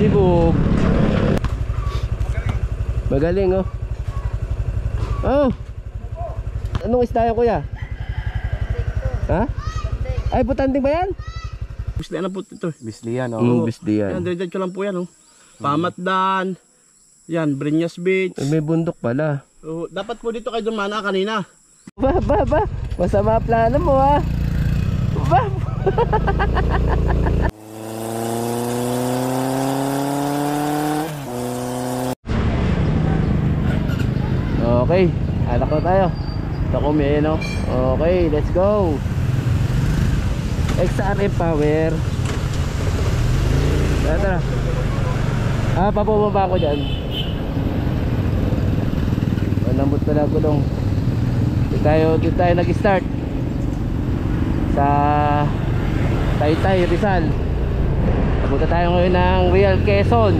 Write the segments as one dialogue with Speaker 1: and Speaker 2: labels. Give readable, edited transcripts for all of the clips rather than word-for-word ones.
Speaker 1: Sibog. Magaling oh. Oh. Anong isda yan kuya? Ha? Ay butanding ba yan?
Speaker 2: Bislian na po ito.
Speaker 1: Bislian oh. Bislian.
Speaker 2: Yan, diretso lang po yan oh. Pamatdan. Yan, Breñas Beach.
Speaker 1: May bundok pala.
Speaker 2: Dapat po dito kayo dumana kanina.
Speaker 1: Ba. Masama plano mo ha. Ba. Okay, anak na tayo. Takumi no. Okay, let's go. XRM power. Tara. Papababa ako dyan. Malambot pala gulong. Dito tayo nag-start sa Taytay, Rizal. Papunta tayo ngayon ng Real Quezon.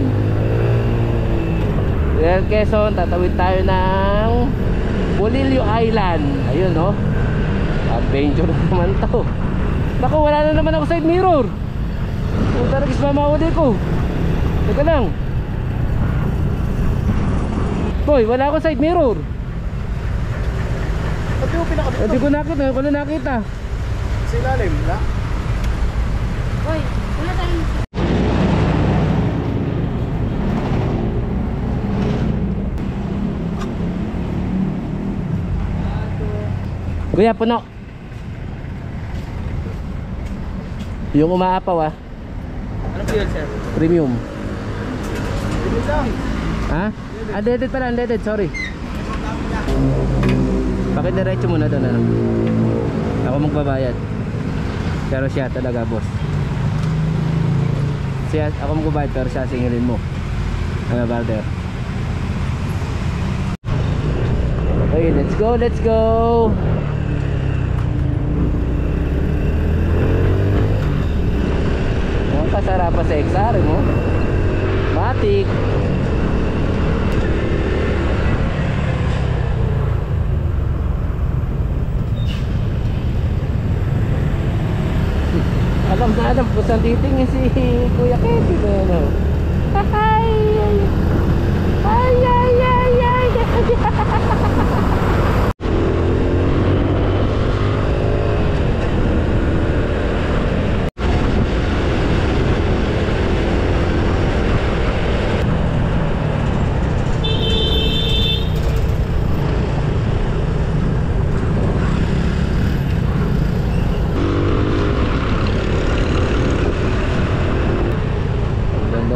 Speaker 1: Real Quezon, tatawid tayo ng Bolillo Island. Ayun no. Adventure naman to. Naku, wala na naman ako side mirror. Puta na kisma mauli ko. Teka lang. Boy, wala ako side mirror. Hindi ko nakita.
Speaker 2: Sa ilalim, na?
Speaker 3: Uy, wala tayong...
Speaker 1: Kuya, puno. Yung umaapaw ah.
Speaker 2: Anong fuel, sir?
Speaker 1: Premium.
Speaker 2: Premium lang.
Speaker 1: Ha? Unleaded pala, unleaded, sorry. Pakidiretso muna doon ano. Ako magbabayad. Pero siya talaga boss. Ako magbabayad pero siya singilin mo. Ano brother? Okay, let's go, let's go. Ang kasarap pa sa XR mo. Matik. Alam kung saan titingin si Kuya Kevin ano. Ay.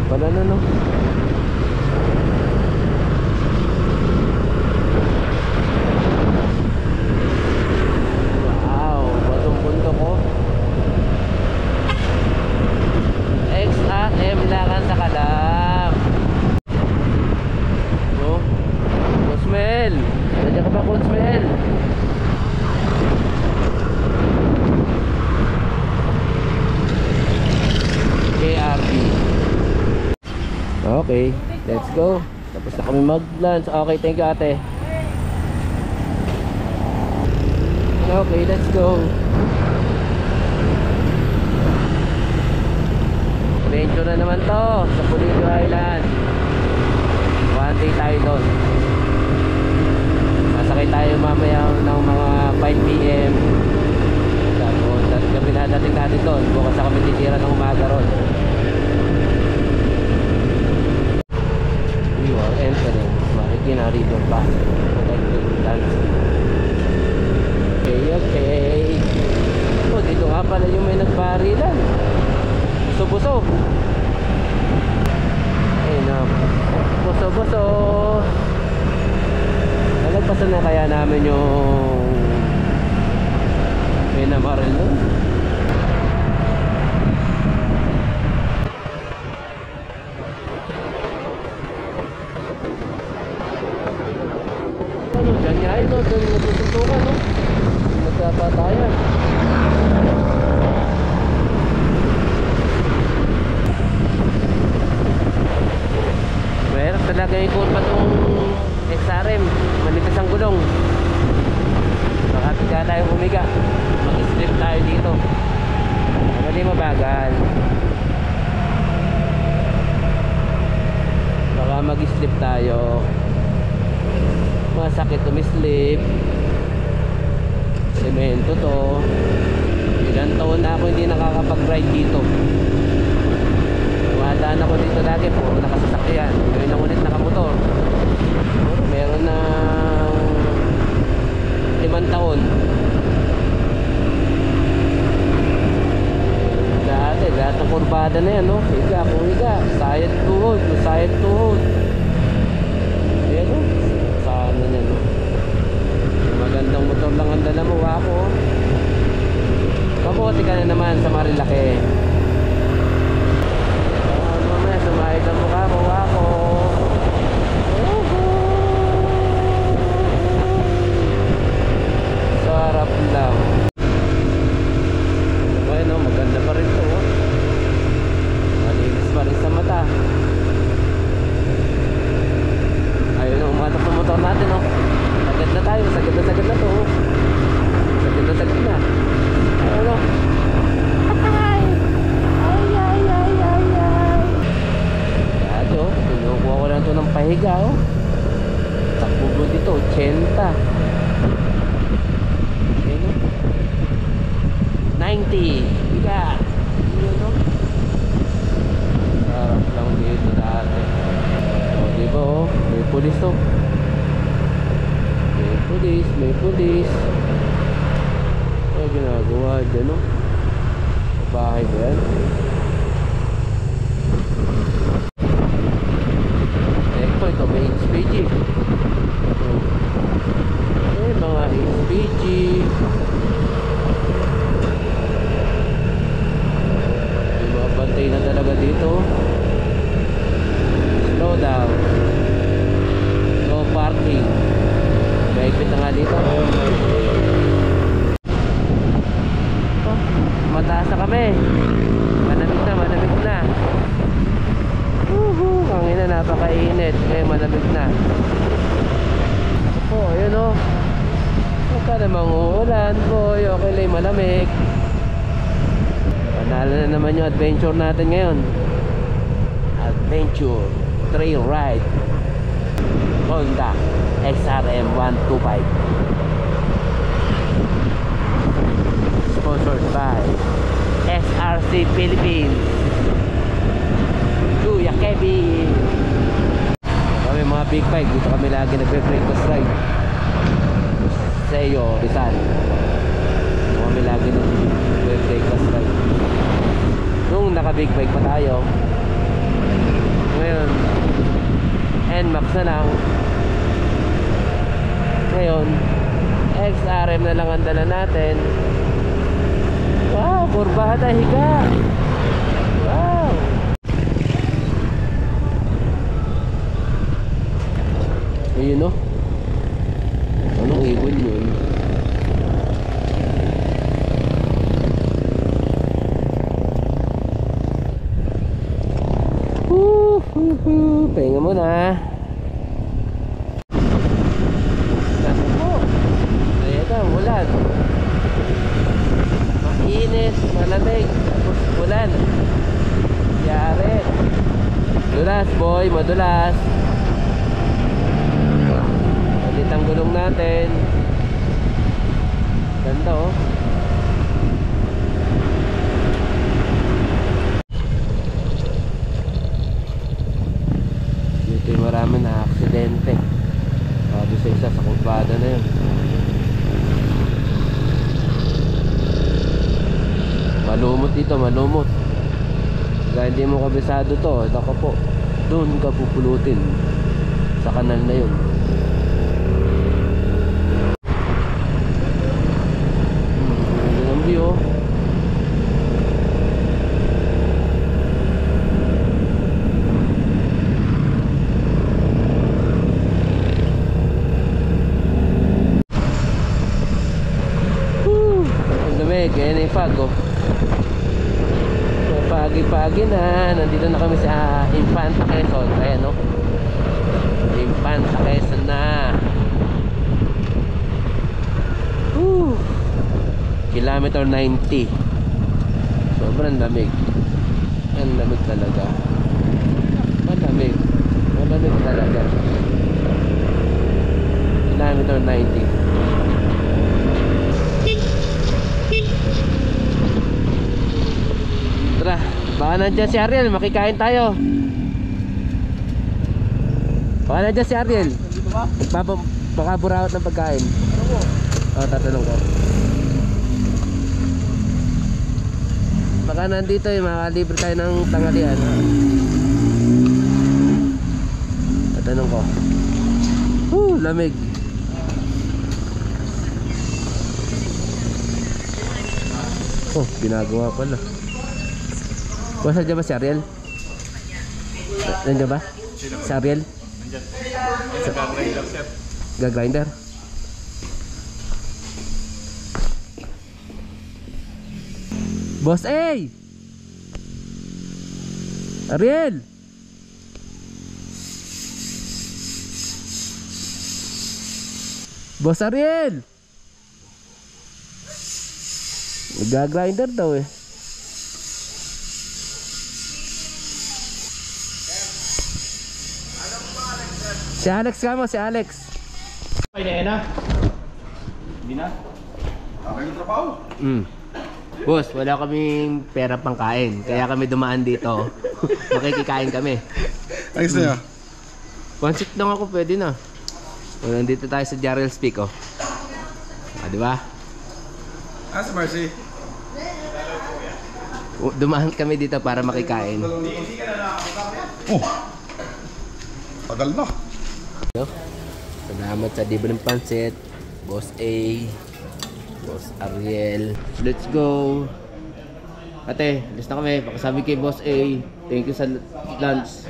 Speaker 1: Pala na no. Wow, batong bundok ko. XRM langan sa kalam. Oh, Kusmel. Nandiyan ka ba Kusmel? KRB. Okay, let's go. Tapos na kami mag-lunch. Okay, thank you ate. Okay, let's go. Adventure na naman to sa Bolillo Island. One day tayo doon. Masakay tayo mamaya ng mga 5 PM. Tapos gabi na dating natin doon. Bukas na kami titira ng umaga ron. You are entering Marikina River Pass. Protected landscape. Okay. Oh, dito nga pala yung may nagbarilan. Buso-buso. Ayun na. Buso-buso. Nalagpasan na kaya namin yung pinamaril nun. Diyan nga ito, doon natututukan no? Nagkapatayan. Mahirap talaga ikot pa itong XRM. Manipis ang gulong. Baka bigla tayo humiga. Mag-slip tayo dito. Hindi mabagal. umislip tayo. Masakit umislip. Semento to. Ilang taon na ako hindi nakakapag-ride dito. Dumadaan ako dito lagi, puro nakasasakyan. Ngayon lang ulit nakamotor. Meron ng 5 taon. Dati, lahat ng kurbada na yan, no? Higa, kung higa. Sayad tuhod, sayad tuhod. Ayan, no? Sana yan, no? Magandang motor lang ang dala mo, ako. Kamuti ka na naman sa Marilake. Mamaya, sumahid ang mukha ko, ako. Sarap lang. Bueno, maganda pa rin to, oh. Malinis pa rin sa mata. Ayun, umatak ng motor natin, oh. Sagad na tayo, sagad na to, oh. Sagad na. Ayun, oh. Ay. Kaya, oh, pinukuha ko lang to ng pahiga, oh. Takbo ko dito, 80. 90. Biga. Yun, no? Sarap lang dito dati. O, diba, oh? May pulis, to. May pulis. Ano ginagawa dyan, no? Sa bahay ba yan? Ito, may HPG. Mga HPG. Bantay na talaga dito. Slow down. No parking. Maigpit na nga dito. Oh, mataas na kami. Malamig na. Ang ina, napakainit. Eh, malamig na. Oh, ayun, oh. Huwag ka namang uulan, boy. Okay lang, malamig. Panalo na naman yung adventure natin ngayon. Adventure trail ride Honda XRM 125, sponsored by SRC Philippines. Kuya Kevin. Kami mga big bike, dito kami lagi nagpe-breakfast ride. Seyo, Rizal. Dito kami lagi nagpe-breakfast ride. Nung naka-big bike pa tayo, ngayon NMAX na lang. Ngayon XRM na lang ang dala natin. Wow, kurbada, higa. Wow. Ayun, no? Anong ibon yun? Pahinga muna. Saan po? Ayan na, ulan. Mainit, malamig, tapos ulan. Yari. Madulas, boy, madulas. Palit ang gulong natin. Ganda, oh. Marami na aksidente. Sabi sa isa sa kurbada na yun. Malumot dito, malumot. Kaya hindi mo kabisado to, ito ka po, doon ka pupulutin sa kanal na yun. Ganda ng view, oh. Kaya na yung fog, oh. Pagi-pagi na. Nandito na kami sa Infanta Quezon. Ayan, no? Infanta Quezon na. Kilometer 90. Sobrang lamig. Ang lamig talaga. Malamig. lamig talaga. Kilometer 90. Tara, baka nandiyan si Ariel, makikain tayo. Baka nandiyan si Ariel. Baka burawat ng pagkain. Oo, tatanong ko. Baka nandito makalibre tayo ng tanghalian. Tatanong ko. Lamig. Oh, ginagawa pala. Basta dyan ba si Ariel? Nandiyan ba? Si Ariel? Gag-grinder? Boss A! Ariel! Boss Ariel! Gag-grinder daw eh. Si Alex ka mo, si Alex.
Speaker 2: Ay, na. Hindi na. Okay yung trabaho.
Speaker 1: Boss, wala kaming pera pang kain. Kaya kami dumaan dito. Makikikain kami.
Speaker 4: Ayos na yun.
Speaker 1: One seat lang ako, pwede na. O, nandito tayo sa Jarrell Speak, oh. Di ba?
Speaker 4: Si Marcy.
Speaker 1: Dumaan kami dito para makikain.
Speaker 4: Oh! Tagal na.
Speaker 1: No? Salamat sa libre ng pansit, Boss A, Boss Ariel. Let's go. Ate, alis na kami. Pakasabi kay Boss A, thank you sa lunch.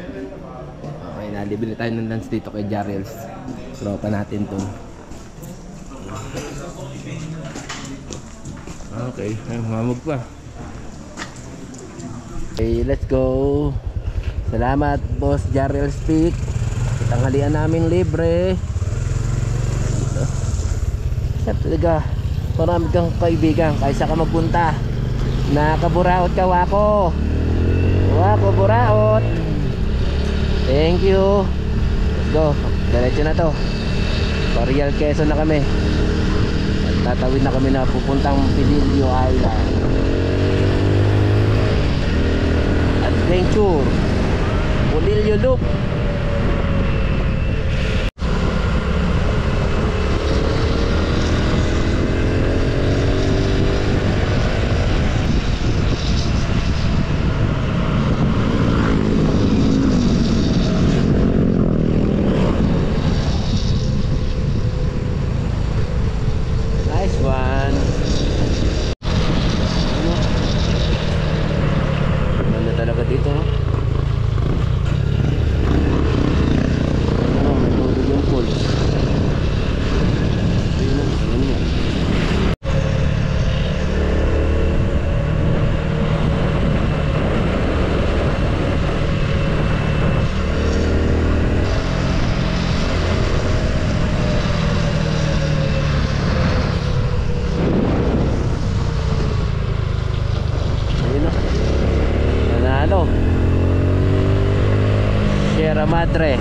Speaker 1: Okay, nalibre tayo ng lunch dito kay Jarrell's. Tropa natin to. Okay, mamag pa. Okay, let's go. Salamat, Boss Jarrell Speak. Tanghalian namin libre. Siya talaga, marami kang kaibigan kaysa ka magpunta. Nakaburaot ka, Wako. Wako, buraot. Thank you. Let's go. Diretso na to. Parial Quezon na kami. At tatawid na kami na pupuntang Pililio Island. Adventure Pililio Loop. Sierra Madre.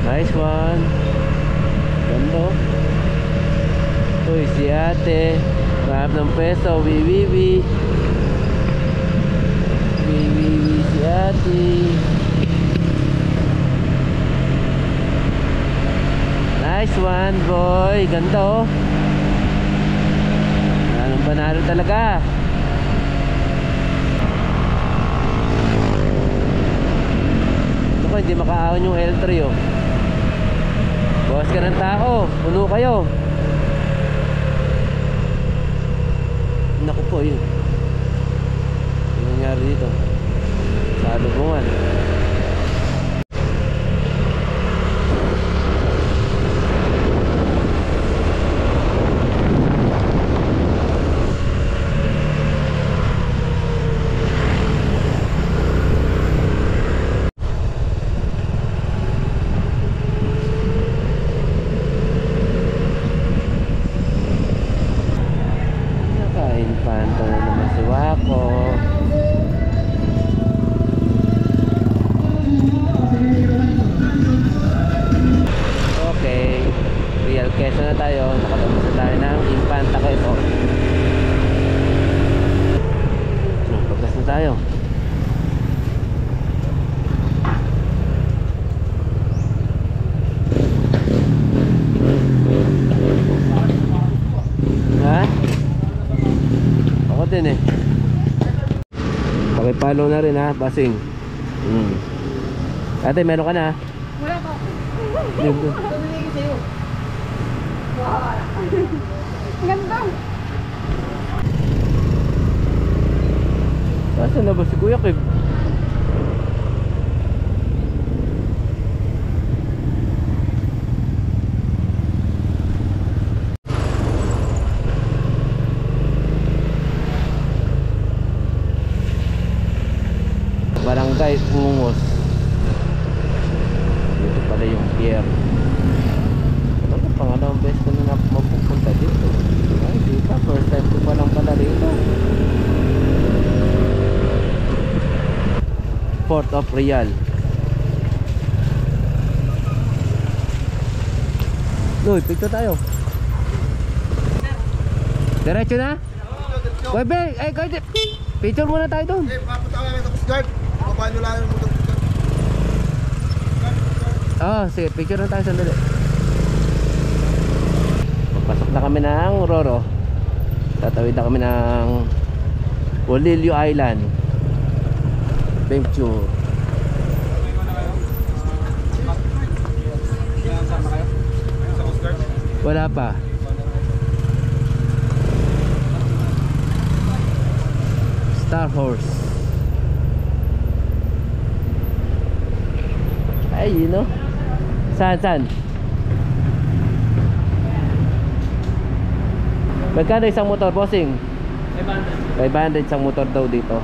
Speaker 1: Nice one. Ganda. Uy, si ate. Mahab ng peso. Wiwiwi. Wiwiwi si ate. Nice one, boy. Ganda oh. Panalo talaga. Ito ko, hindi makaahon yung L3 oh. Bawas ka ng tao. Puno kayo. Naku po yun. Yung nangyari dito sa lubungan. Ginawa ko. Okay. Real Quezon na tayo. Nakatapos na tayo ng Infanta Quezon. Pagkas na tayo. Ha? Ako din eh. Pakipalo na rin ha, basing. Ate, meron ka na ha?
Speaker 3: Wala pa.
Speaker 1: Dito.
Speaker 3: Bumili ko sa'yo. Wow. Ganda.
Speaker 1: Saan na ba si Kuya Kev? Barangay Ungos. Dito pala yung pier. Ano, pangalawang beses ko na mapupunta dito. Ay, di pa, first time ko palang pala dito. Port of Real. Uy, picture tayo. Diretso na? Webe, ay kayo. Picture muna tayo doon.
Speaker 4: Papunta ka lang tapos guard. Baba nyo lang yung motor.
Speaker 1: Sige, picture na tayo sandali. Pasok na kami ng Roro. Tatawid na kami ng Polillo Island. Picture. Wala pa. Star Horse. Ay, you know. Saan? Magkano isang motor, bossing? 500 isang motor daw dito.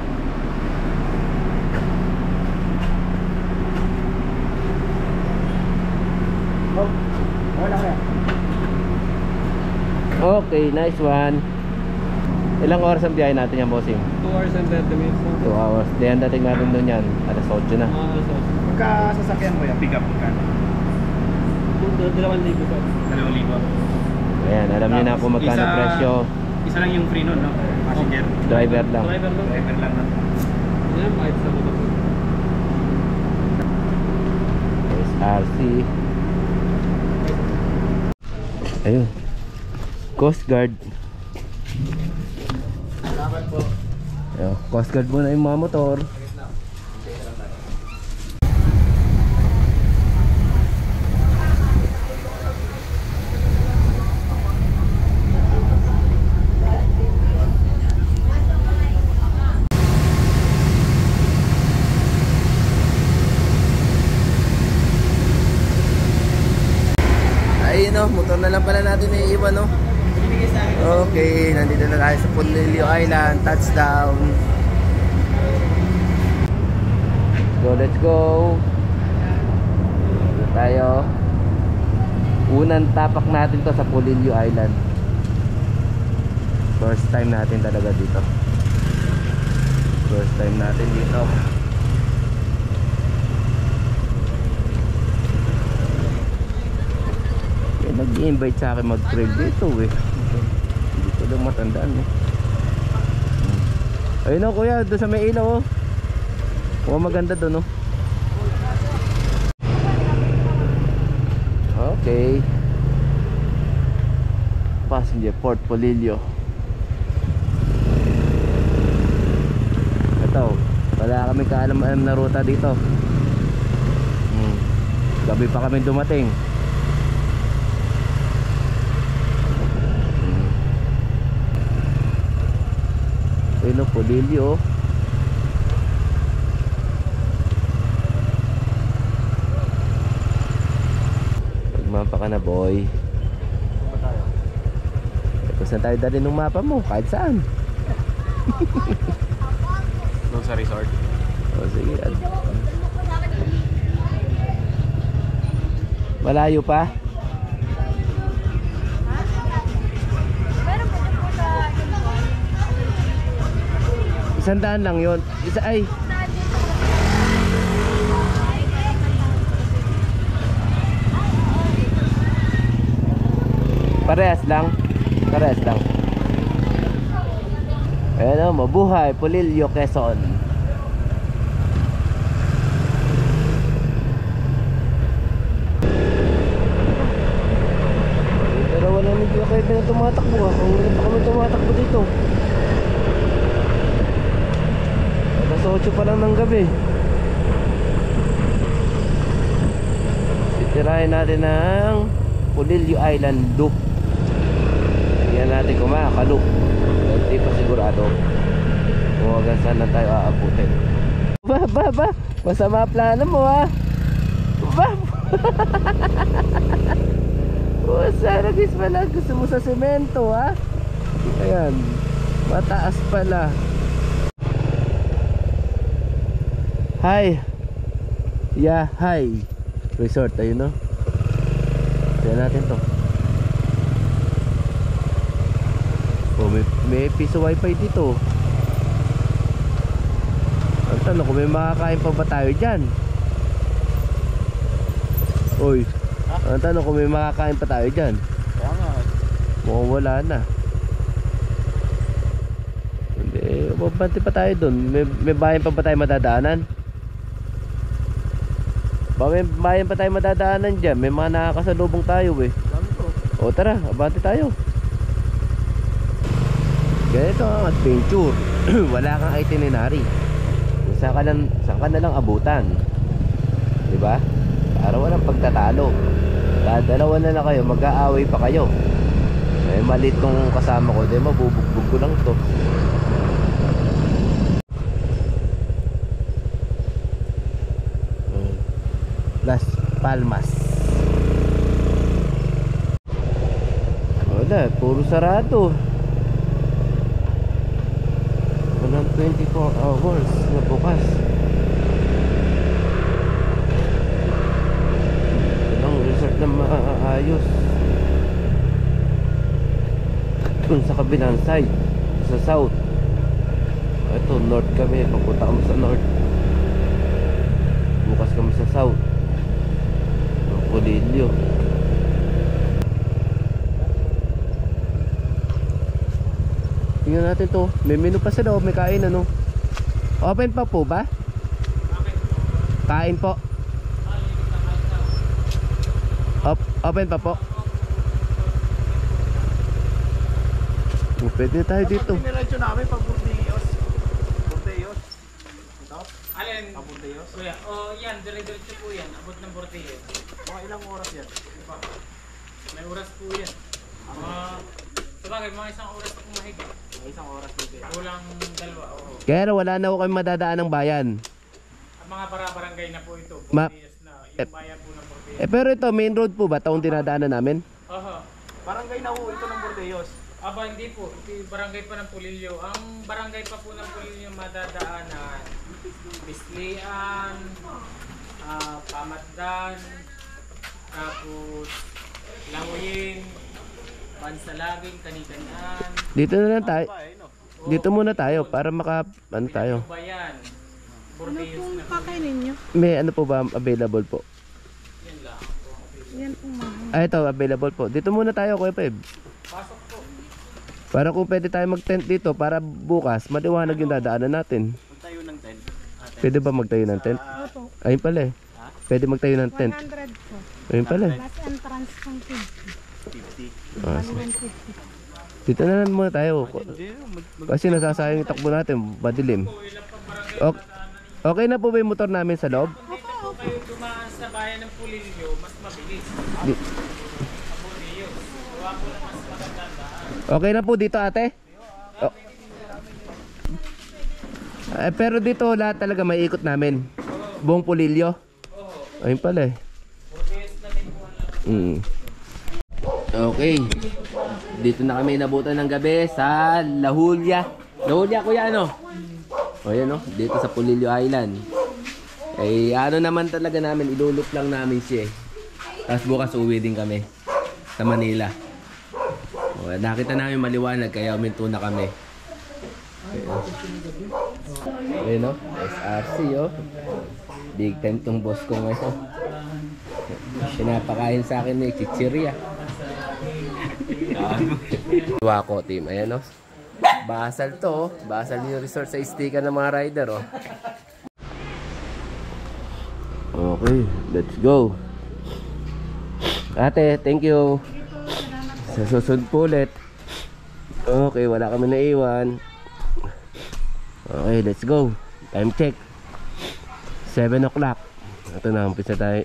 Speaker 1: Okay, nice one. Ilang oras ang biyahe natin yan, bossing?
Speaker 2: 2 hours and 30 minutes.
Speaker 1: 2 hours. Diyan dating natin doon yan. Alas 8 na.
Speaker 4: Pagka sasakyan mo yan, pick up ka.
Speaker 2: 2,000 pa.
Speaker 4: 2,000.
Speaker 1: Ayan, alam niyo na kung magkano presyo.
Speaker 4: Isa lang yung free nun, no? Passenger.
Speaker 1: Driver lang.
Speaker 4: Driver lang. No?
Speaker 2: Yan, kahit sa motor.
Speaker 1: SRC. Ayun. Coast Guard.
Speaker 4: Salamat po.
Speaker 1: Ayun, Coast Guard muna yung mga motor. Ayun no, motor na lang pala natin iiwan no. Okay, nandito na tayo sa Polillo Island, touchdown. Let's go. Dito tayo. Unang tapak natin to sa Polillo Island. First time natin talaga dito. First time natin dito. Nag-i-invite sa akin mag-trail dito eh. Hindi ko lang matandaan eh. Ayun o kuya, doon sa may ilaw oh. Maganda doon oh. Okay. Passenger Port Polillo. Ito, wala kami kaalam-alam na ruta dito. Gabi pa kami dumating. Ayun o, Polillo. Magmapa ka na boy. Tapos na tayo dali ng mapa mo, kahit saan.
Speaker 4: Doon sa resort.
Speaker 1: O sige. Malayo pa? 100 lang yun. Isa ay. Parehas lang. Parehas lang. Ayan o, mabuhay. Pulilio, Quezon. Pero wala medyo kayo na tumatakbo. Kung wala pa kami tumatakbo dito. Alas 8 pa lang ng gabi. Titirahin natin ng Pulilio Island Loop. Tingnan natin kung makakaloop. Hindi pa sigurado kung hanggang saan lang tayo aabutin. Ba masama plano mo ha. Ba sana guys pala gusto mo sa semento ha. Ayan, mataas pala. Hi. Yeah, hi. Resort tayo no. Tignan natin to. Oh, may piso wifi dito. Ang tanong kung may makakain pa ba tayo dyan. Oy, ang tanong kung may makakain pa tayo dyan.
Speaker 2: Kaya nga.
Speaker 1: Mukhang wala na. Hindi, mabanti pa tayo dun. May bayan pa ba tayo madadaanan? May bayan pa tayo madadaanan dyan. May mga nakakasalubong tayo eh. O tara, abanti tayo. Ganito ang adventure. Wala kang itinerary. Saan ka na lang abutan. Diba? Para walang pagtatalo. Dalawa na lang kayo, mag-aaway pa kayo. Eh malit tong kasama ko, di mabubugbog ko lang to. Las Palmas. Wala, puro sarado. Walang 24 hours na bukas. Walang resort na maayos. Dun sa kabilang side, sa south. Ito, north kami. Papunta kami sa north. Bukas kami sa south. Pulilio. Tingnan natin to. May menu pa sa loob. May kain ano. Open pa po ba? Kain po. Open pa po. Pwede tayo dito.
Speaker 2: Piniradyo namin pag Burdeos. Burdeos. Ito?
Speaker 4: Alin?
Speaker 2: Pag Burdeos.
Speaker 4: Kuya, yan, dire-diretso po yan. Abot ng Bordeaux.
Speaker 2: Mga ilang oras yan?
Speaker 4: May oras po yan. Sabagay, mga isang oras po mahigit.
Speaker 2: Mga isang oras na din.
Speaker 4: Kulang dalawa, oo.
Speaker 1: Kaya wala na ako kami madadaan ng bayan.
Speaker 4: Ang mga barangay na po ito,
Speaker 1: Ma-
Speaker 4: Bordeaux na. Yung bayan po ng Bordeaux.
Speaker 1: Pero ito, main road po ba? Taong dinadaanan namin?
Speaker 4: Aha.
Speaker 2: Barangay na ho ito ng Burdeos.
Speaker 4: Aba, hindi po. Ito yung barangay pa ng Pulilio. Ang barangay pa po ng Pulilio madadaanan. Bislian, Pamatdan, tapos Languyin, Bansalaging, Kanikanaan.
Speaker 1: Dito na lang tayo.
Speaker 2: Ba eh, no?
Speaker 1: Dito muna tayo para ano tayo.
Speaker 4: Bayan.
Speaker 3: Ano
Speaker 4: Bordeaux
Speaker 3: pong
Speaker 4: na po.
Speaker 3: kakainin nyo?
Speaker 1: May ano po ba available po?
Speaker 4: Yan lang.
Speaker 3: Yan pong mahal.
Speaker 1: Ah, ito available po. Dito muna tayo, Kuya Peb.
Speaker 4: Pasok po.
Speaker 1: Para kung pwede tayo mag-tent dito para bukas maliwanag yung dadaanan natin.
Speaker 2: Magtayo ng tent.
Speaker 1: Pwede ba magtayo ng tent?
Speaker 3: Opo.
Speaker 1: Ayun pala eh. Pwede magtayo ng tent.
Speaker 3: 100 po.
Speaker 1: Ayun pala eh.
Speaker 3: Plus entrance pang
Speaker 2: 50.
Speaker 3: 50.
Speaker 1: Ah,
Speaker 3: 150.
Speaker 1: Dito na lang muna tayo.
Speaker 2: Hindi,
Speaker 1: Kasi nasasayang yung takbo natin, madilim. Okay na po ba yung motor namin sa loob?
Speaker 4: Dito po kayo dumaan sa bayan ng Pulilio, mas mabilis.
Speaker 1: Di-
Speaker 4: Bordeaux. Gawa po ng mas magandang daan.
Speaker 1: Okay na po dito ate? Oh. Pero dito lahat talaga may ikot namin. Buong Pulilio. Ayun pala eh. Okay. Dito na kami nabutan ng gabi sa La Julia. La Julia kuya ano? O yan o, dito sa Pulilio Island. Eh ano naman talaga namin, ilulup lang namin siya eh. Tapos bukas uwi din kami sa Manila. O, nakita namin maliwanag kaya uminto na kami. Ayun no, SRC oh. Big time tong boss ko ngayon. Pinapakain sa akin ni chichirya. Wako team, ayan no. Basal to, Basal yung resort sa istikan ng mga rider oh. Okay, let's go. Ate, thank you. Sa susunod po ulit. Okay, wala kami naiwan. Okay, let's go. Time check 7 o'clock. Ito na, umpisa tayo.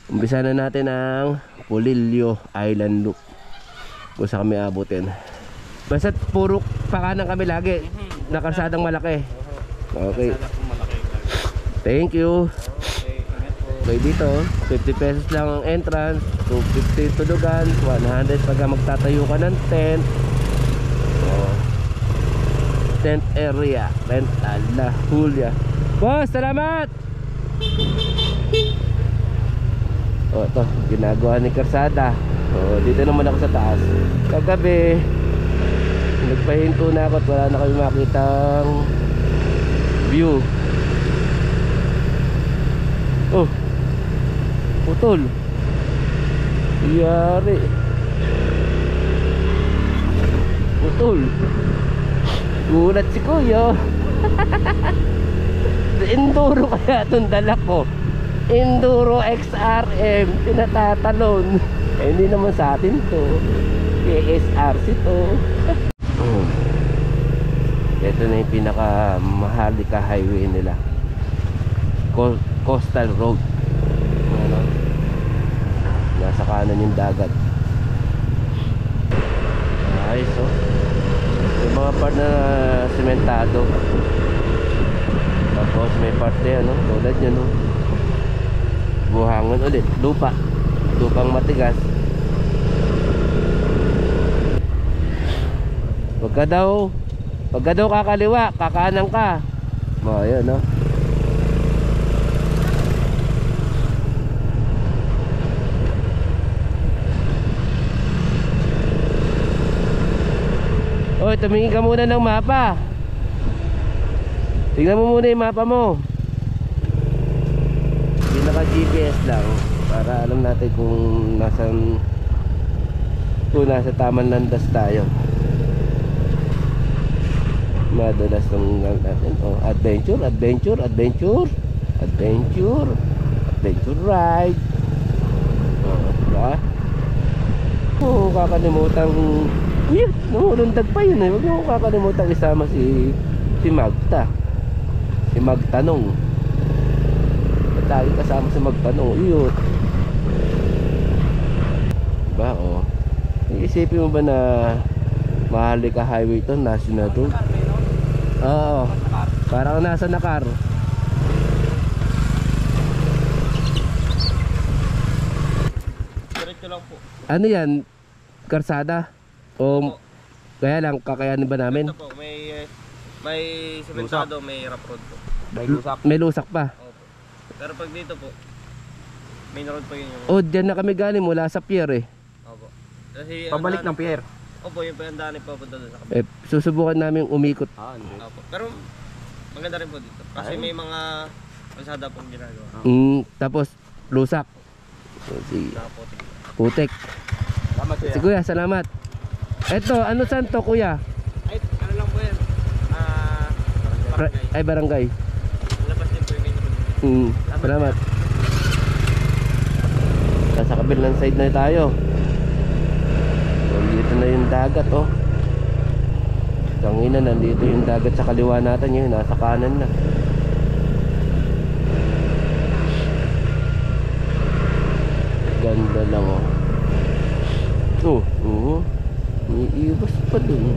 Speaker 1: Umpisa na natin ang Polillo Island Loop. Kung saan kami abutin. Basta puro pakanan kami lagi. Nakalsadang malaki. Okay. Thank you. Okay, dito 50 pesos lang ang entrance, 250 tulugan, 100 pagka magtatayo ka ng tent. Tent area, tent ala Julia. Boss, salamat. Ito, ginagawa ni Karsada. Dito naman ako sa taas. Kagabi nagpahinto na ako at wala na kami makitang view. Oh, putol. Yari. Putol. Gulat si Kuya. Enduro kaya itong dala ko. Enduro XRM. Tinatatalon. Hindi naman sa atin to. KSRC to. Ito na yung pinaka mahalika highway nila. Coastal Road. Ano? Nasa kanan yung dagat. Ayos oh. Yung mga part na sementado. Tapos may parte ano, tulad nyo no. Buhangon ulit, lupang matigas. Pagka daw kakaliwa, kakanan ka. Ayun no. Oy, tumingin ka muna ng mapa. Tingnan mo muna yung mapa mo. Yung naka-GPS lang para alam natin kung nasa tamang landas tayo. Madalas ng natin. Oh, adventure ride. Oh, diba? Oh, kakalimutan. Nahulundag pa yun eh. Huwag mo kakalimutan isama si Magta. Si Magtanong. Ba't tayo kasama si Magtanong? Iyot. Diba o? Iisipin mo ba na mahalika highway ito? National Road? Oo. Parang nasa Nakar.
Speaker 2: Diretso lang po.
Speaker 1: Ano yan? Karsada? O kaya lang kakayanin ba namin?
Speaker 2: Ito po, may sementado, may rough road po.
Speaker 1: May lusak pa.
Speaker 2: Opo. Pero pag dito po, main road po yun yung...
Speaker 1: O dyan na kami galing mula sa pier eh.
Speaker 2: Opo. Kasi
Speaker 4: Pabalik ng pier.
Speaker 2: Opo, yung pandahan po punta doon sa kabila.
Speaker 1: Susubukan namin umikot.
Speaker 2: Opo. Pero maganda rin po dito. Kasi may mga kalsada pong ginagawa.
Speaker 1: Tapos lusak. Si
Speaker 2: Napotik.
Speaker 1: Putek.
Speaker 4: Salamat
Speaker 1: Si Kuya, salamat. Eto, ano saan to Kuya?
Speaker 2: Ay, ano lang po yan? Barangay.
Speaker 1: Ay, barangay.
Speaker 2: Labas din po yung main road.
Speaker 1: Salamat. Nasa kabilang side na tayo. So, dito na yung dagat oh. Tangina, nandito yung dagat sa kaliwa natin yun. Nasa kanan na. Ganda lang oh. May iwas pa dun.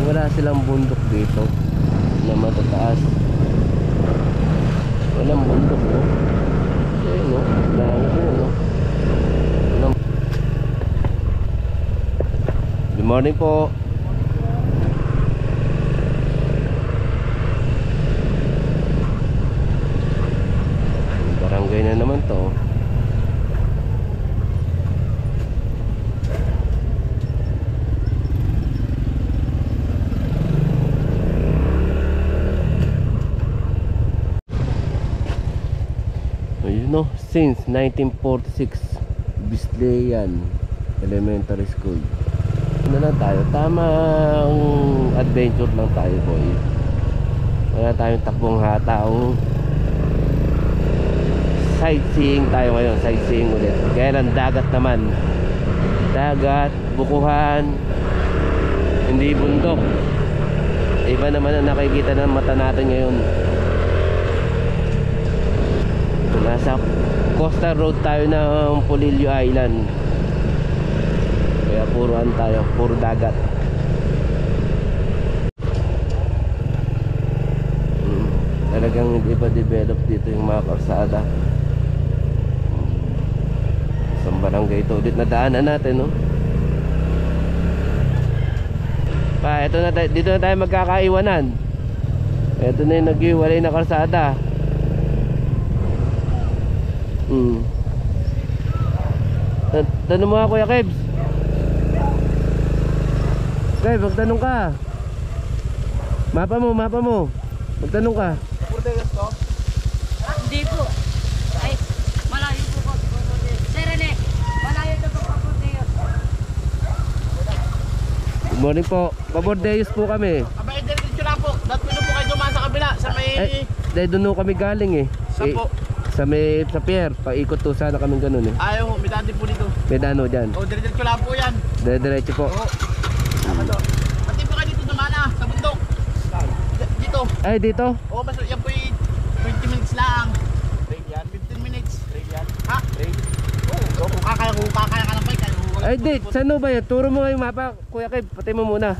Speaker 1: Wala silang bundok dito na matataas. Walang bundok no. Ayun no. Good morning po. Barangay na naman to. no, since 1946, Bisleyan Elementary School. Ano lang tayo, tamang adventure lang tayo, boy. Wala tayong takbong hataw. Sightseeing tayo ngayon, sightseeing ulit. Kaya lang dagat naman. Dagat, bukuhan, hindi bundok. Iba naman ang nakikita ng mata natin ngayon. Nasa coastal road tayo ng Polillo Island. Kaya puro tayo, puro dagat. Talagang hindi pa develop dito yung mga karsada. Isang barangay ito ulit na daanan natin, no? Pa, ito na tayo, dito na tayo magkakaiwanan. Ito na yung nag-iwalay na karsada. Tanong mo nga, Kuya Kebs. Kaya magtanong ka. Mapa mo. Magtanong ka.
Speaker 3: Hindi po. Ay, malayo po po. Sir Rene, malayo ito po po.
Speaker 1: Good morning po. Pabordeus po kami.
Speaker 5: Abay, diretso lang po. Dapat po kayo dumaan sa kabila. Sa may...
Speaker 1: Dahil doon kami galing eh.
Speaker 5: Saan po?
Speaker 1: Sa pier. Paikot to sana kami ganun eh.
Speaker 5: Ayaw, may dati po dito.
Speaker 1: May dano dyan.
Speaker 5: O, diretso lang po yan.
Speaker 1: Diretso po.
Speaker 5: Oo. Tama to. Pati po kayo dito dumaan sa bundok. Dito.
Speaker 1: Ay, dito?
Speaker 5: Oo, mas yan po 20 minutes lang. Trail yan. 15 minutes. Trail yan. Ha? Trail. Oo. Kung kakaya ka ng bike.
Speaker 1: Ay, di. Saan ba yan? Turo mo nga yung mapa. Kuya Keb, patay mo muna.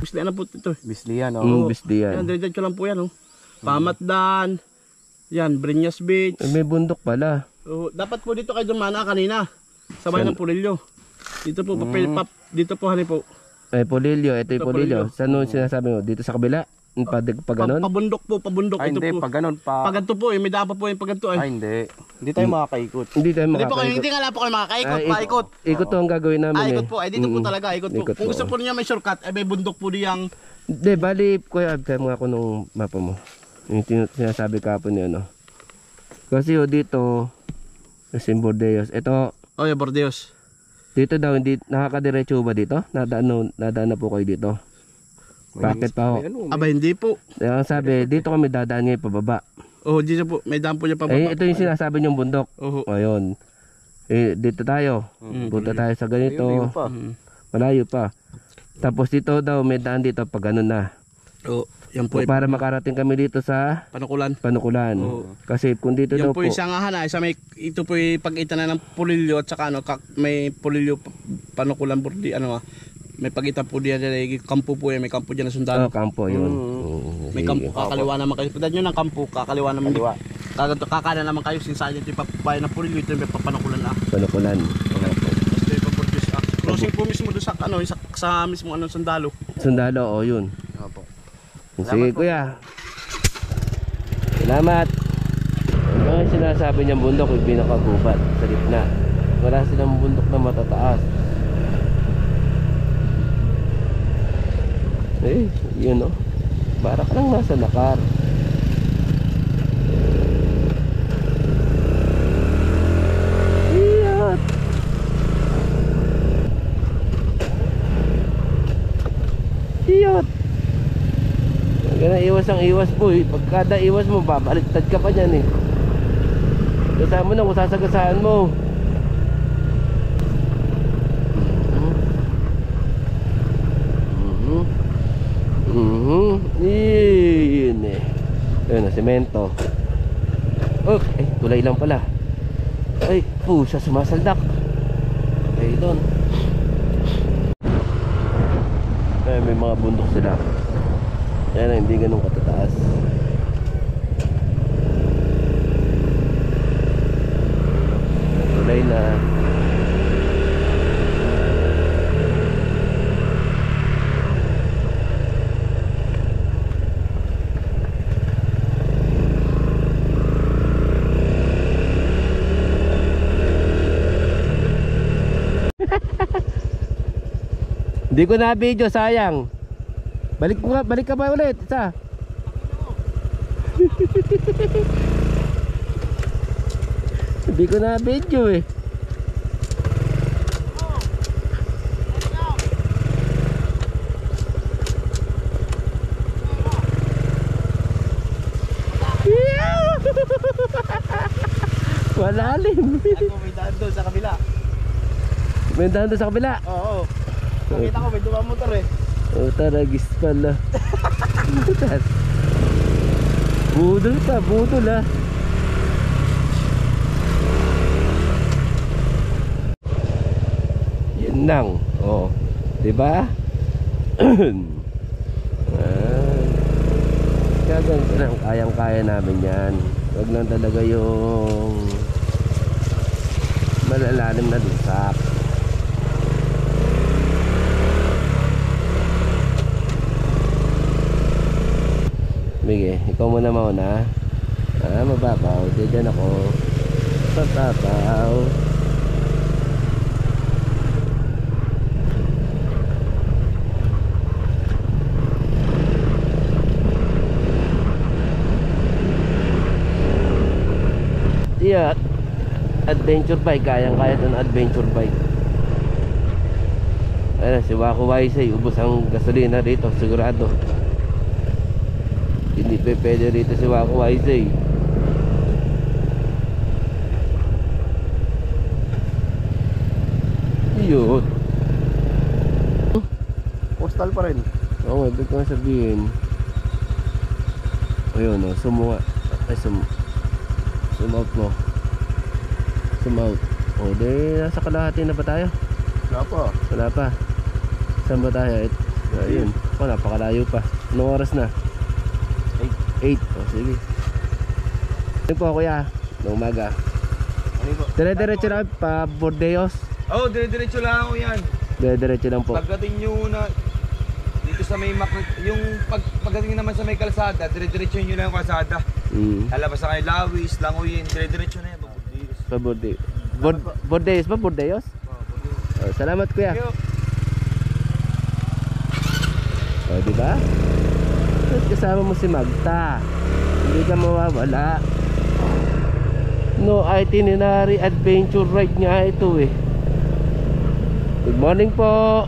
Speaker 5: Bislian na po ito.
Speaker 2: Bislian,
Speaker 1: Bislian.
Speaker 5: Yan, diretso lang po yan. Oh. Pamatdan. Yan, Breñas Beach.
Speaker 1: May bundok pala.
Speaker 5: Dapat po dito kayo dumana kanina. Sa bayan ng Polillo. Dito po, dito po hani po.
Speaker 1: Ay, Polillo. Ito yung
Speaker 5: Ito,
Speaker 1: Polillo.
Speaker 5: Polillo.
Speaker 1: Saan sinasabi mo? Dito sa kabila? Pa ganon?
Speaker 5: Pabundok po, pabundok.
Speaker 2: Ay,
Speaker 5: Ito
Speaker 2: hindi,
Speaker 5: po.
Speaker 2: pag ganun pa.
Speaker 5: Paganto po eh, may dapa po yung paganto
Speaker 2: Ay,
Speaker 5: eh.
Speaker 2: hindi. Hindi tayo makakaikot.
Speaker 1: Hindi tayo
Speaker 5: Hindi po kayo,
Speaker 1: makakaikot.
Speaker 5: hindi nga lang po kayo makakaikot,
Speaker 1: Ay,
Speaker 5: paikot.
Speaker 1: Ikot to ang gagawin namin eh.
Speaker 5: Ikot po, ay dito po talaga, ikot po.
Speaker 1: Ikot
Speaker 5: Kung gusto po niya may shortcut, ay may bundok po diyang.
Speaker 1: Hindi, bali, Kuya, abtay mo ako nung mapa mo. Yung sinasabi kapon niya, no? Kasi dito, sa Bordeos, ito,
Speaker 5: Oh, yung Bordeos.
Speaker 1: dito daw, hindi, nakakadiretso ba dito? Nadaan na po kayo dito. Bakit pa ho?
Speaker 5: Aba, hindi po.
Speaker 1: Ang sabi, dito kami dadaan ngayon pababa.
Speaker 5: Oh, dito po, may dam po niya pa.
Speaker 1: Eh, ito yung sinasabi niyong bundok.
Speaker 5: Oh,
Speaker 1: Ayun. Eh, dito tayo. Punta tayo sa ganito. Malayo pa. Tapos dito daw, may daan dito pag ganun na.
Speaker 5: oh, yan po.
Speaker 1: Para makarating kami dito sa
Speaker 5: Panukulan.
Speaker 1: Panukulan. Kasi kung dito
Speaker 5: Yan
Speaker 1: daw
Speaker 5: po
Speaker 1: po,
Speaker 5: yung sangahan na, isa may, ito po yung pagitan na ng Polillo at saka ano, may Polillo Panukulan Bordi, ano may pagitan po diyan, kampo po yan, may kampo diyan na sundalo.
Speaker 1: kampo yun.
Speaker 5: May kampo, kakaliwa naman kayo. Pagdaan nyo ng kampo, kakaliwa naman. Kakana naman kayo, sinsahan ito yung papayan ng Polillo, ito yung may papanukulan na.
Speaker 1: Panukulan.
Speaker 5: Ito yung pabordius. Crossing po mismo doon sa, ano, sa mismo ano, sundalo.
Speaker 1: Sundalo, yun.
Speaker 2: Opo.
Speaker 1: Sige kuya. Salamat. Ang sinasabi niyang bundok yung pinakagubat sa gitna. Wala silang bundok na matataas. Eh, yun o. Para ka lang nasa nakar. Iyot. Iyot. Ganun, iwas ang iwas po eh. Pagkada iwas mo, babaliktad ka pa dyan eh. Kasama mo na kung sasagasaan mo. Yun eh. Ayun na, semento. Oh, tulay lang pala. Ay, pusa, sumasaldak. Okay, doon. Ay, may mga bundok sila. Yan, hindi ganun katataas. Tulay na. Hindi ko na video, sayang. Balik ka ba ulit? Isa. Hindi ko na video eh. Malalim.
Speaker 5: Ako may daan doon sa kabila.
Speaker 1: May daan doon sa kabila.
Speaker 5: Oo. Nakita ko may dumang motor eh.
Speaker 1: Oh, taragis pala. Budol ka, budol ah. Yan lang. Oh, 'di ba? Gaganto lang, kayang-kaya namin 'yan. Wag lang talaga yung malalalim na dusak. Sige, ikaw muna mauna. Mababaw. Diyan ako. Papabaw. Yeah, adventure bike. Kayang-kaya ito na adventure bike. Ayun, si Waku Waisay. Ubos ang gasolina dito. Sigurado. Hindi pa pwede rito si Waku Waisay. Yun.
Speaker 5: Postal pa rin.
Speaker 1: Oo, ibig ko sabihin. Ayun o, sumuha. Ay, sumout mo. Sumout. O, di nasa kalahati na ba tayo?
Speaker 5: Wala pa.
Speaker 1: Wala pa. Saan ba tayo? Ayun. O, napakalayo pa. Anong oras na? 8. O, sige. Ayun po, kuya. Noong umaga. Dire-diretso na pa Bordeos.
Speaker 2: Oh, dire-diretso lang ako yan.
Speaker 1: Dire-diretso lang po.
Speaker 2: Pagdating nyo na dito sa may yung pagdating naman sa may kalsada, dire-diretso nyo lang yung kalsada. Lalabas na kayo Lawis, Langoyin, dire-diretso na yan.
Speaker 1: Pa Bordeos. Bordeos ba? Bordeos? Oh, salamat kuya. Oh, di ba? Tapos kasama mo si Magta. Hindi ka mawawala. No itinerary adventure ride nga ito eh. Good morning po.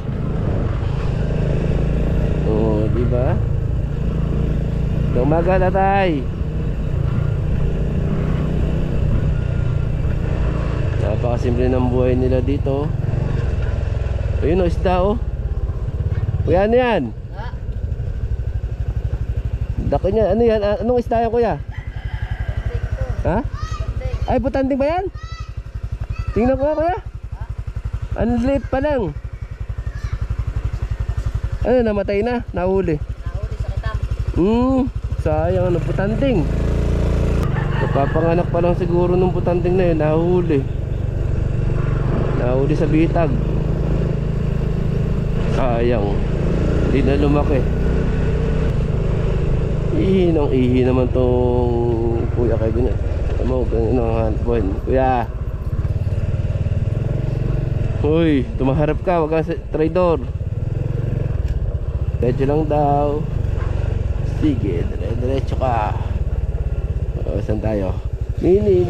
Speaker 1: Oh, di ba? Umaga na tay. Napakasimple ng buhay nila dito. Ayun o, isda o. Kuya, ano yan? Dako niya, ano yan? Anong isda yan kuya? Ha? Ay, butanding ba yan? Tingnan ko nga kuya. Ang liit pa lang. Ano, namatay na? Nahuli?
Speaker 3: Nahuli sa kitam.
Speaker 1: Sayang ano, butanding. Napapanganak pa lang siguro nung butanding na yun. Nahuli. Nahuli sa bitag. Sayang. Hindi na lumaki. Ihi naman tong kuya kay ganyan. Ano, ganyan buwan. Kuya. Uy, tumaharap ka. Wag kang traidor. Diretso lang daw. Sige, diretso ka. O, saan tayo? Mini,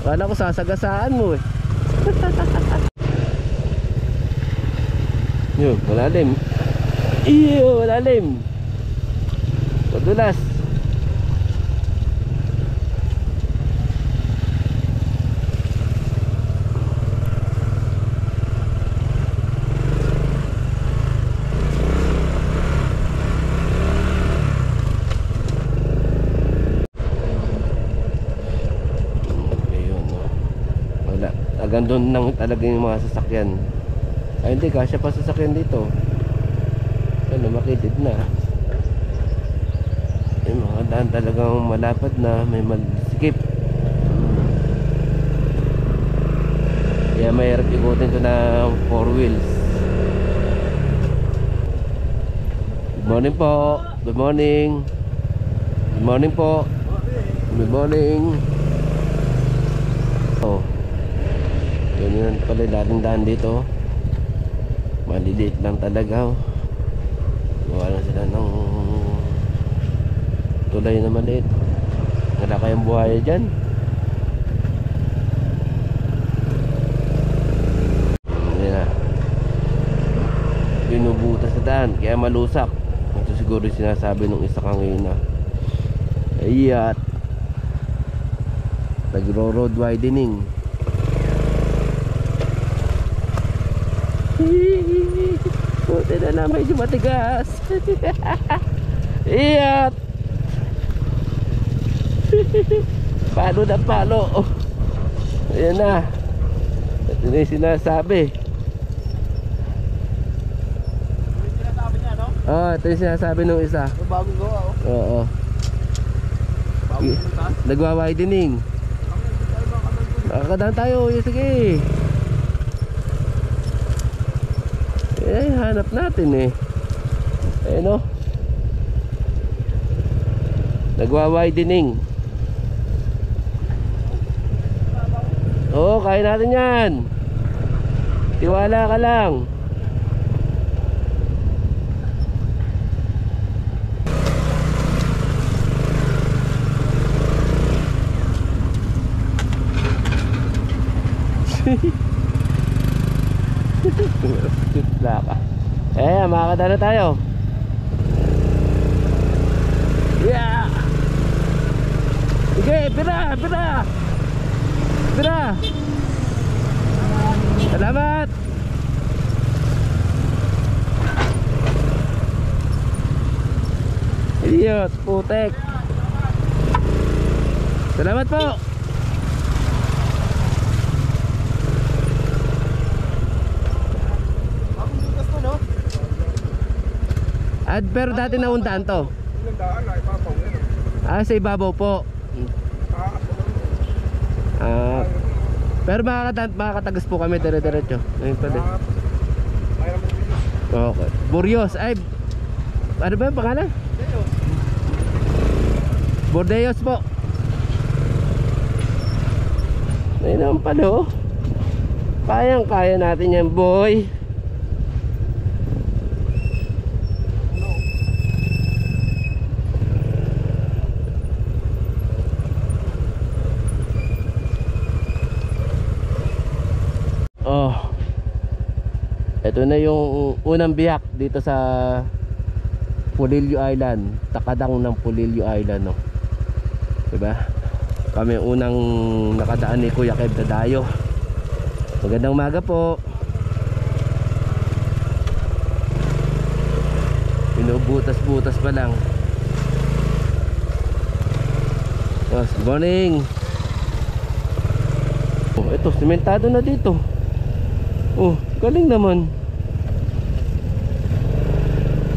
Speaker 1: Akala ko sasagasaan mo eh. Yun, malalim. Iyo, malalim. Madulas. Hanggang doon nang talaga yung mga sasakyan. Ay hindi, kasya pa sasakyan dito. Ano, makitid na. Yung mga daan talagang malapad na, may masikip. Kaya mahirap ikutin ito ng 4 wheels. Good morning po. Good morning. Good morning po. Good morning. Oh, yun pala dating daan dito. Maliliit lang talaga, oh. Gawa lang sila ng tulay na maliit. Wala kayang buhaya dyan. Yan na. Binubutas na daan, kaya malusak. Ito siguro yung sinasabi nung isa kanina. Ayat. Nagro-road widening. Buti na lang, medyo matigas. Iyat. Palo na palo. Ayan na. Ito na yung sinasabi. Ito yung sinasabi nung isa.
Speaker 5: Bagong gawa, oh.
Speaker 1: Oo. Nagwa-widening. Nakakadaan tayo. Sige. Hanap natin eh. Ayun, oh. Nagwa-widening. Oo, kaya natin yan. Tiwala ka lang. Tutla ka. Makakadaan na tayo. Yeah. Sige, pira. Salamat. Idiot, putek. Salamat po. Pero dati nauntaan to. Sa ibabaw po. Pero makakatagas po kami dire-diretso. Ayun pa din. Okay. Burgos. Ay, ano ba yung pangalan? Bordeos po. Ayun naman pala, oh. Kayang-kaya natin yan, boy. Ito na yung unang biyak dito sa Polillo Island, takadang ng Polillo Island, no? Diba? Kami unang nakadaan ni Kuya Kev Tadayo. Magandang umaga po. Pinubutas-butas pa lang. Good morning. Ito, sementado na dito. Galing naman.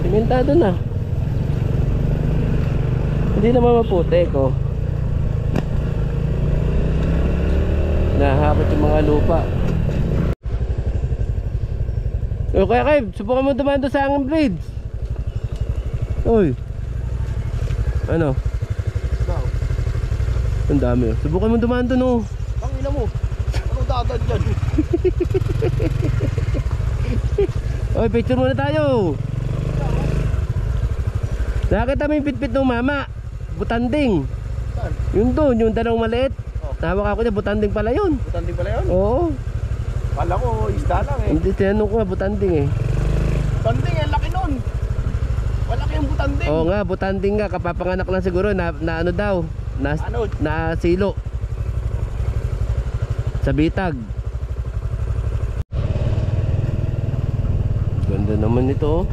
Speaker 1: Sementado na. Hindi naman maputik, oh. Nahakot yung mga lupa. Kaya Kev, subukan mo dumaan doon sa hanging bridge. Uy. Ano? Ang dami, oh. Subukan mo dumaan doon, oh.
Speaker 5: Ang ina mo. Anong dadan dyan?
Speaker 1: Oy, picture muna tayo. Nakita mo yung pitpit ng mama. Butanding. Yung doon, yung dalawang maliit. Tawag ako niya, butanding pala yun.
Speaker 5: Butanding pala yun?
Speaker 1: Oo.
Speaker 5: Kala ko, isda lang eh.
Speaker 1: Hindi, tinanong ko nga, butanding eh.
Speaker 5: Butanding eh, laki nun. Malaki yung butanding.
Speaker 1: Oo nga, butanding nga. Kapapanganak lang siguro na ano daw. Na silo. Sa bitag. Ganda naman ito, oh.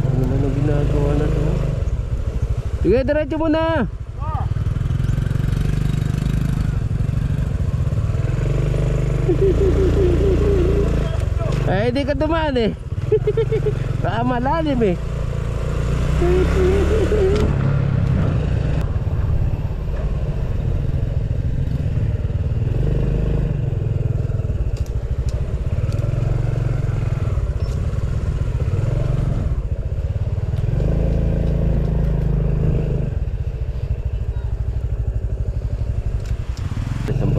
Speaker 1: Ano naman ang ginagawa na to? Sige, diretso muna. Di ka dumaan eh. Baka malalim eh.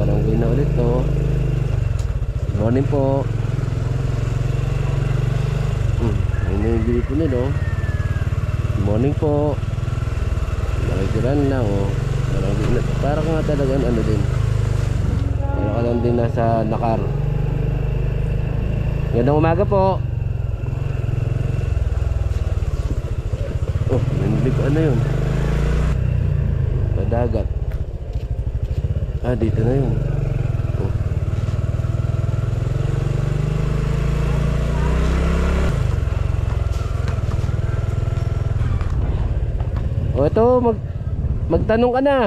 Speaker 1: barangay na ulit to. Good morning po. Ayun na yung gripo nila oh. Good morning po. Nakikiran lang oh. Parang nga talagang ano din. Parang ka lang din nasa nakar. Gandang umaga po. Oh, nanlig ano yun? Padagat. Ah, dito na yun. Oh, ito magtanong ka na.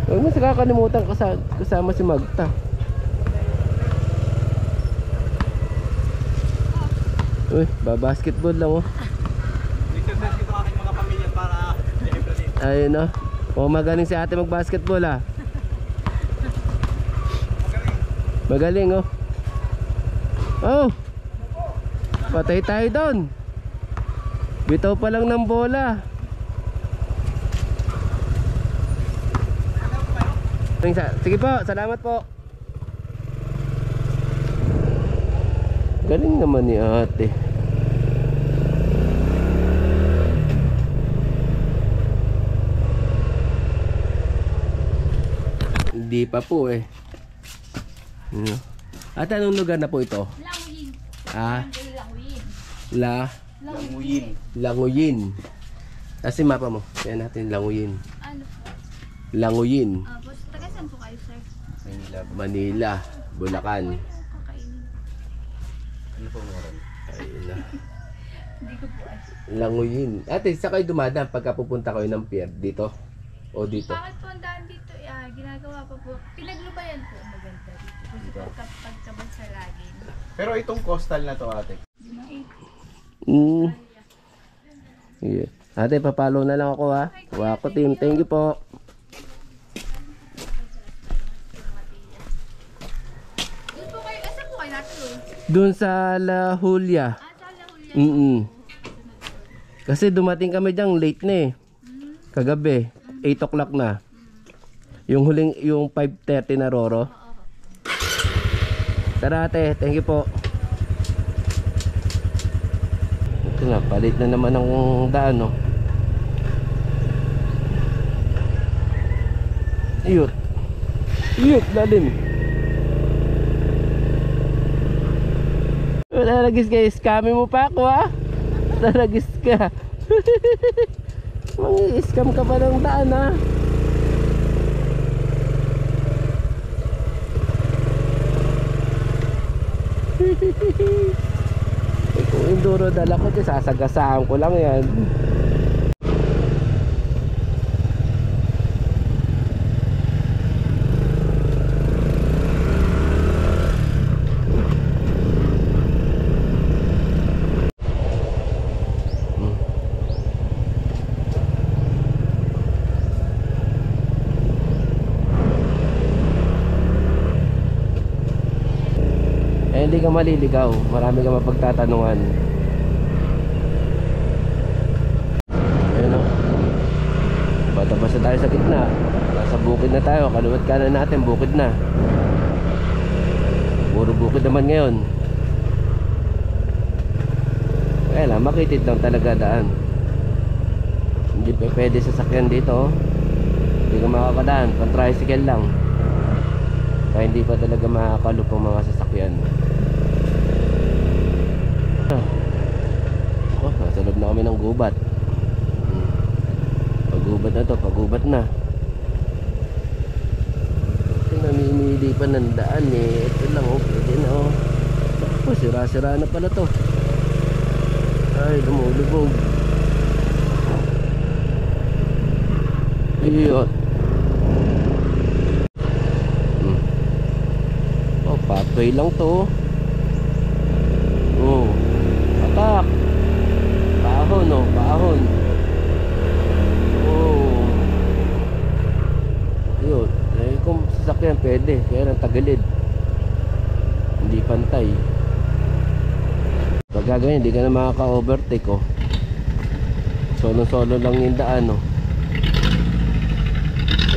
Speaker 1: Huwag mo sa kakalimutan kasama si Magta. Uy, basketball lang oh.
Speaker 5: Dito aking mga pamilya para
Speaker 1: ayun oh. Oh, magaling si ate mag-basketball ah. Magaling oh. Oh. Patay tayo doon. Bitaw pa lang ng bola. Sige po, salamat po. Galing naman ni ate. Hindi pa po eh. Ate, anong lugar na po ito?
Speaker 3: Languyin.
Speaker 1: Ah?
Speaker 3: Languyin.
Speaker 1: Languyin. Languyin. Kasi mapa mo. Yan natin, Languyin.
Speaker 3: Ano po?
Speaker 1: Languyin.
Speaker 3: Taga saan po kayo, sir?
Speaker 1: Manila. Bulacan.
Speaker 3: Kakainin.
Speaker 2: Ano po meron?
Speaker 1: Ayun na.
Speaker 3: Hindi ko po alam.
Speaker 1: Languyin. Ate, sa kayo dumadaan pagka pupunta kayo ng pier? Dito? O dito?
Speaker 3: Bakit po ang daan dito? Ginagawa pa po. Pinaglubayan po. Maganda dito. Kasi pagkabag sa lagin.
Speaker 5: Pero itong coastal na to ate.
Speaker 1: Yeah. Ate, papalo na lang ako ha. Wako team, thank you po.
Speaker 3: Doon po kayo, asa po kayo natin?
Speaker 1: Doon sa La Julia.
Speaker 3: Sa La Julia.
Speaker 1: Kasi dumating kami dyan late na eh. Kagabi, 8 o'clock na. Yung huling, yung 5:30 na Roro. Tara ate, thank you po. Ito na, palit na naman ang daan no. Iyot. Iyot, lalim. Nalagis ka, scammy mo pa ako ha. Nalagis ka. Mang-scam ka pa ng daan ha. Kung enduro dala ko, sasagasaan ko lang yan. Hindi ka maliligaw, marami ka mapagtatanungan. Ayun o, patabas na tayo sa gitna. Nasa bukid na tayo, kaluwat kanan natin, bukid na. Puro bukid naman ngayon. Kaya lang, makitid lang talaga daan. Hindi pa pwede sasakyan dito. Hindi ka makakadaan, pang tricycle lang. Kaya hindi pa talaga makakalup ang mga sasakyan. Oh, nasa loob na kami ng gubat. Pagubat na to, pagubat na. Ito namimili pa ng daan eh. Ito lang oh, pwede na oh. Oh, sira-sira na pala to. Ay, lumulubog. Iyot. Oh, pathway lang to. Oh, atak. Paahon oh, paahon. Oh. Iyot. Eh, kung sasakyan pwede, kaya lang tagilid. Hindi pantay. Pag ganyan, hindi ka na makaka-overtake oh. Solo-solo lang yung daan oh.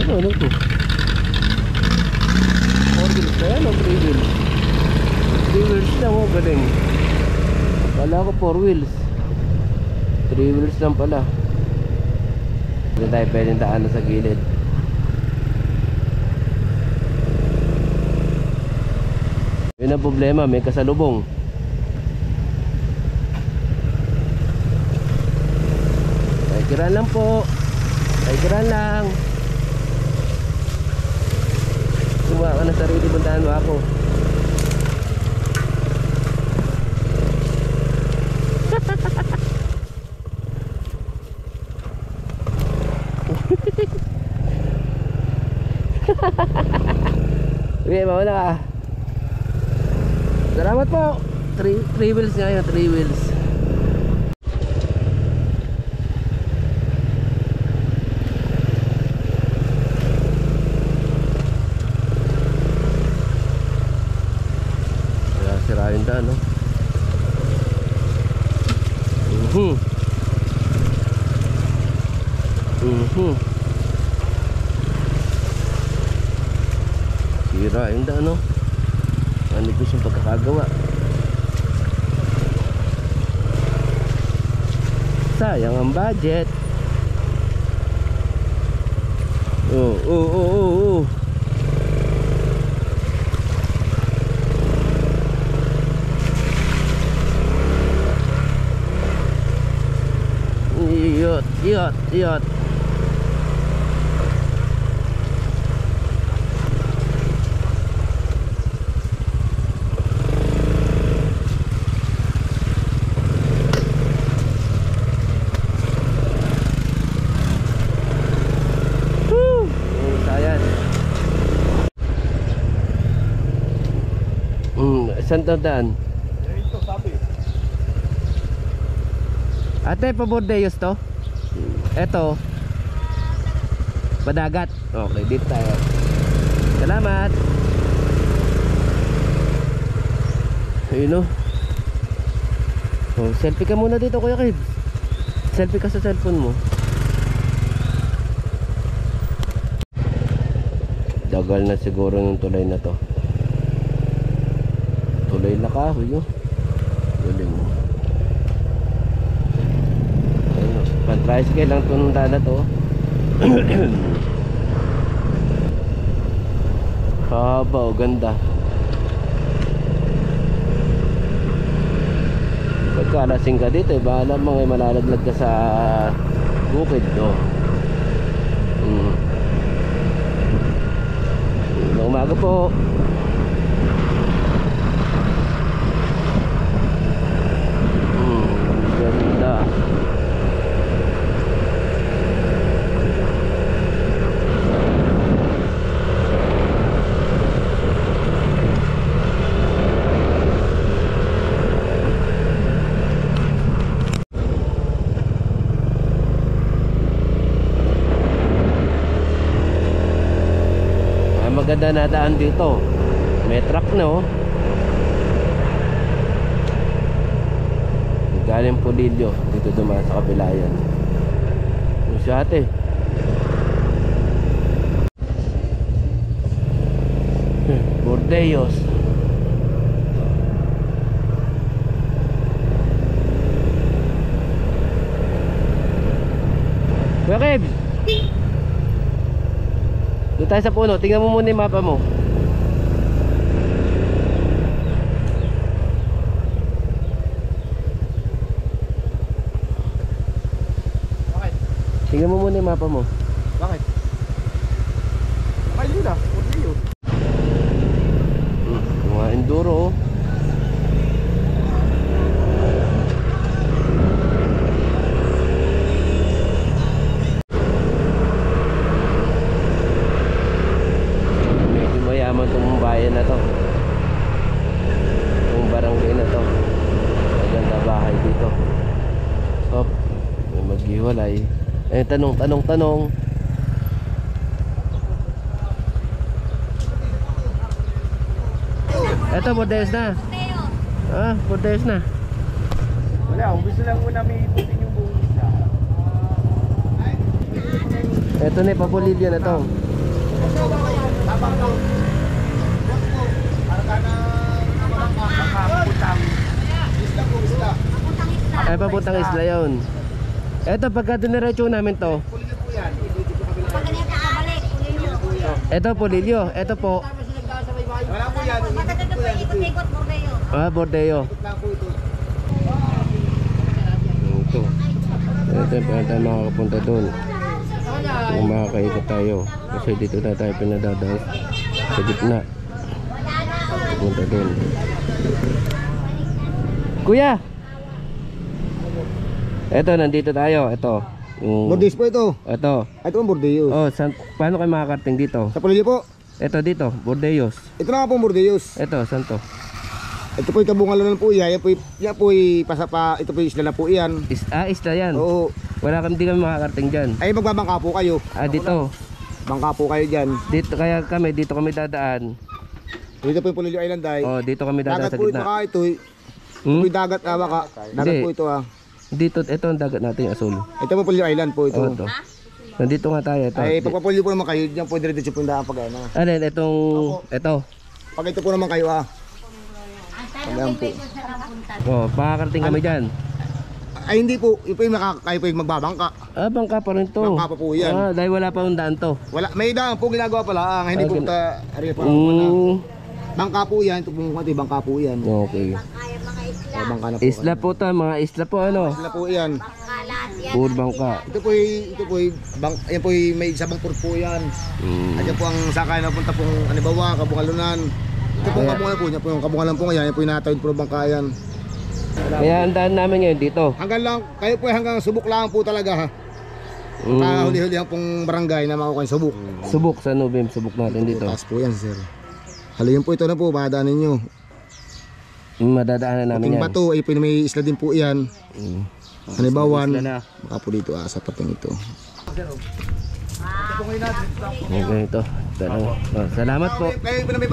Speaker 1: Ano to? wheels. Ayan o, 3 wheels. 3 wheels lang o, galing. Kala ko 4 wheels. 3 wheels lang pala. Hindi tayo pwedeng daanan sa gilid. Yun ang problema, may kasalubong. Kiran lang po. Ay kiran lang. Kumuha ka na sarili, puntahan mo ako. Uy, mauna ka. Salamat po. 3 wheels nga yun, 3 wheels. Sira yung daan, no? Sira yung daan, no? Ano gusto yung pagkakagawa? Sayang ang budget. Oh. Iyot. Sayang. Saan to daan?
Speaker 5: Ito sabi.
Speaker 1: Ate, pa-Bordeyos to? Eto Padagat. Okay, dito tayo. Salamat. Ayun o. Oh, selfie ka muna dito, Kuya Kib. Selfie ka sa cellphone mo. Dagal na siguro ng tulay na to. Tulay na kahoy yun. Galing mo. Pan-tricycle lang tunong dala to. Haba o ganda. Pagkalasing ka dito, bahala mo ngay malalaglag ka sa bukid, no? Umaga po. Ganda. Maganda na daan dito. May truck na oh. Galing Pulilio. Dito dumaan sa kabila yan. Yung siya ate. Bordeyos. Bakit? Doon tayo sa puno, tingnan mo muna yung mapa mo.
Speaker 5: Bakit?
Speaker 1: Tingnan mo muna yung mapa mo.
Speaker 5: Bakit? Bakit yun ah? Huwag yun.
Speaker 1: Mga enduro oh. Itong bayan na to, itong barangay na to, maganda bahay dito. Hop, may maghiwalay. Eh, tanong. Eto, Bordeyos na. Ah, Bordeyos na.
Speaker 5: Wala, gusto lang muna may iputin yung buong isa.
Speaker 1: Eto na, Papulilio na to. Ay, papuntang isla yun. Eto, pagka diniretso namin to.
Speaker 6: Pag ganyan ka kabalik, Pulilyo.
Speaker 1: Eto, Pulilyo. Eto po.
Speaker 2: Wala po yan.
Speaker 6: Matagal na po ikot-ikot, Bordeyo.
Speaker 1: Ah, Bordeyo. Ito. Ito yung pwede tayo makakapunta doon. Kung makakaikot tayo. Kasi dito na tayo pinadadaan. Sa gitna. Punta doon. Kuya! Eto, nandito tayo. Ito.
Speaker 7: Bordeaux po ito.
Speaker 1: Ito.
Speaker 7: Ito ang Bordeaux.
Speaker 1: Oh, paano kayo makakarating dito?
Speaker 7: Sa Pulilyo po.
Speaker 1: Ito dito, Bordeos.
Speaker 7: Ito na nga po ang Bordeaux.
Speaker 1: Ito, saan to?
Speaker 7: Ito po yung kabungalan po iya. Yan po yung pasapa. Ito po yung isla na po iyan.
Speaker 1: Isla yan.
Speaker 7: Oo.
Speaker 1: Di kami makakarating dyan.
Speaker 7: Ay magbabangka po kayo.
Speaker 1: Dito.
Speaker 7: Bangka po kayo dyan.
Speaker 1: Dito kami dadaan.
Speaker 7: Dito po yung Pulilyo Island ay.
Speaker 1: Oh, dito kami dadaan
Speaker 7: Dagat
Speaker 1: sa
Speaker 7: po ito
Speaker 1: gitna.
Speaker 7: ka ito. Ito po yung dagat baka. Dagat
Speaker 1: Hindi.
Speaker 7: po ito ah.
Speaker 1: Dito, ito ang dagat natin, yung asul.
Speaker 7: Ito po Pulilyo Island po ito.
Speaker 1: Oh, ito. Nandito nga tayo, ito.
Speaker 7: Ay pagpapulyo po naman kayo. Diyan po dire-diretso po yung daan pag ano.
Speaker 1: Alin, ito.
Speaker 7: Pag ito po naman kayo ah.
Speaker 6: Ang tayo sa napunta.
Speaker 1: Oh, makakarating kami dyan.
Speaker 7: Ay hindi po. Yung po yung kayo po yung magbabangka.
Speaker 1: Bangka pa rin to.
Speaker 7: Bangka pa po yan.
Speaker 1: Dahil wala pa yung daan to.
Speaker 7: Wala. May daan po ginagawa pala. Hindi po ta. Ari po. Bangka po yan. Ito po yung bangka po yan.
Speaker 1: Okay.
Speaker 6: Kaya mga isla.
Speaker 7: Bangka na po.
Speaker 1: Isla po to, mga isla po ano.
Speaker 7: Isla po yan.
Speaker 6: Kalat yan.
Speaker 1: Puro bangka.
Speaker 7: Ito po yung yan po yung may isang bangpur po yan. At yan po ang sakay na punta pong Anibawa, Kabungalunan. Ito po ang kabungalan po niya po yung kabungalan po ngayon. Yan po yung natawid po ng bangka yan.
Speaker 1: Kaya ang daan namin ngayon dito.
Speaker 7: Hanggang lang, kayo po hanggang subok lang po talaga ha. Huli-huli ang pong barangay na makukuha yung subok.
Speaker 1: Subok sa Nubim, subok natin dito.
Speaker 7: Taas po yan sir. Halihin po ito na po, madaan ninyo.
Speaker 1: Madadaanan namin
Speaker 7: Puting
Speaker 1: yan.
Speaker 7: bato, ay po may isla din po yan. Hanibawan,
Speaker 1: Isla na.
Speaker 7: baka po dito sa pating ito.
Speaker 1: Okay, ito. Salamat po.
Speaker 7: Kayo po na may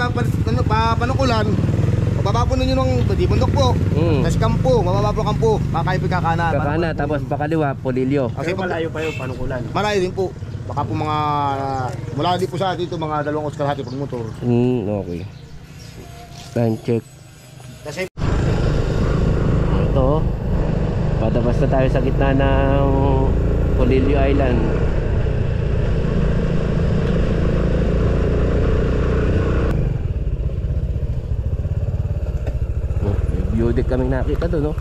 Speaker 7: papanukulan. Mababa po ninyo ng bundok po. Tapos kampo, mababa po kampo. Kakain po kakana.
Speaker 1: Kakana, tapos pakaliwa, Pulilyo.
Speaker 7: Kasi malayo pa yung panukulan. Malayo din po. Baka po mga, mula din po sa dito, mga 2 oras kalahati pag motor.
Speaker 1: Okay. Time check.
Speaker 7: Kasi
Speaker 1: Ito. Padabas na tayo sa gitna ng Pulilyo Island. View deck kaming nakita doon, no?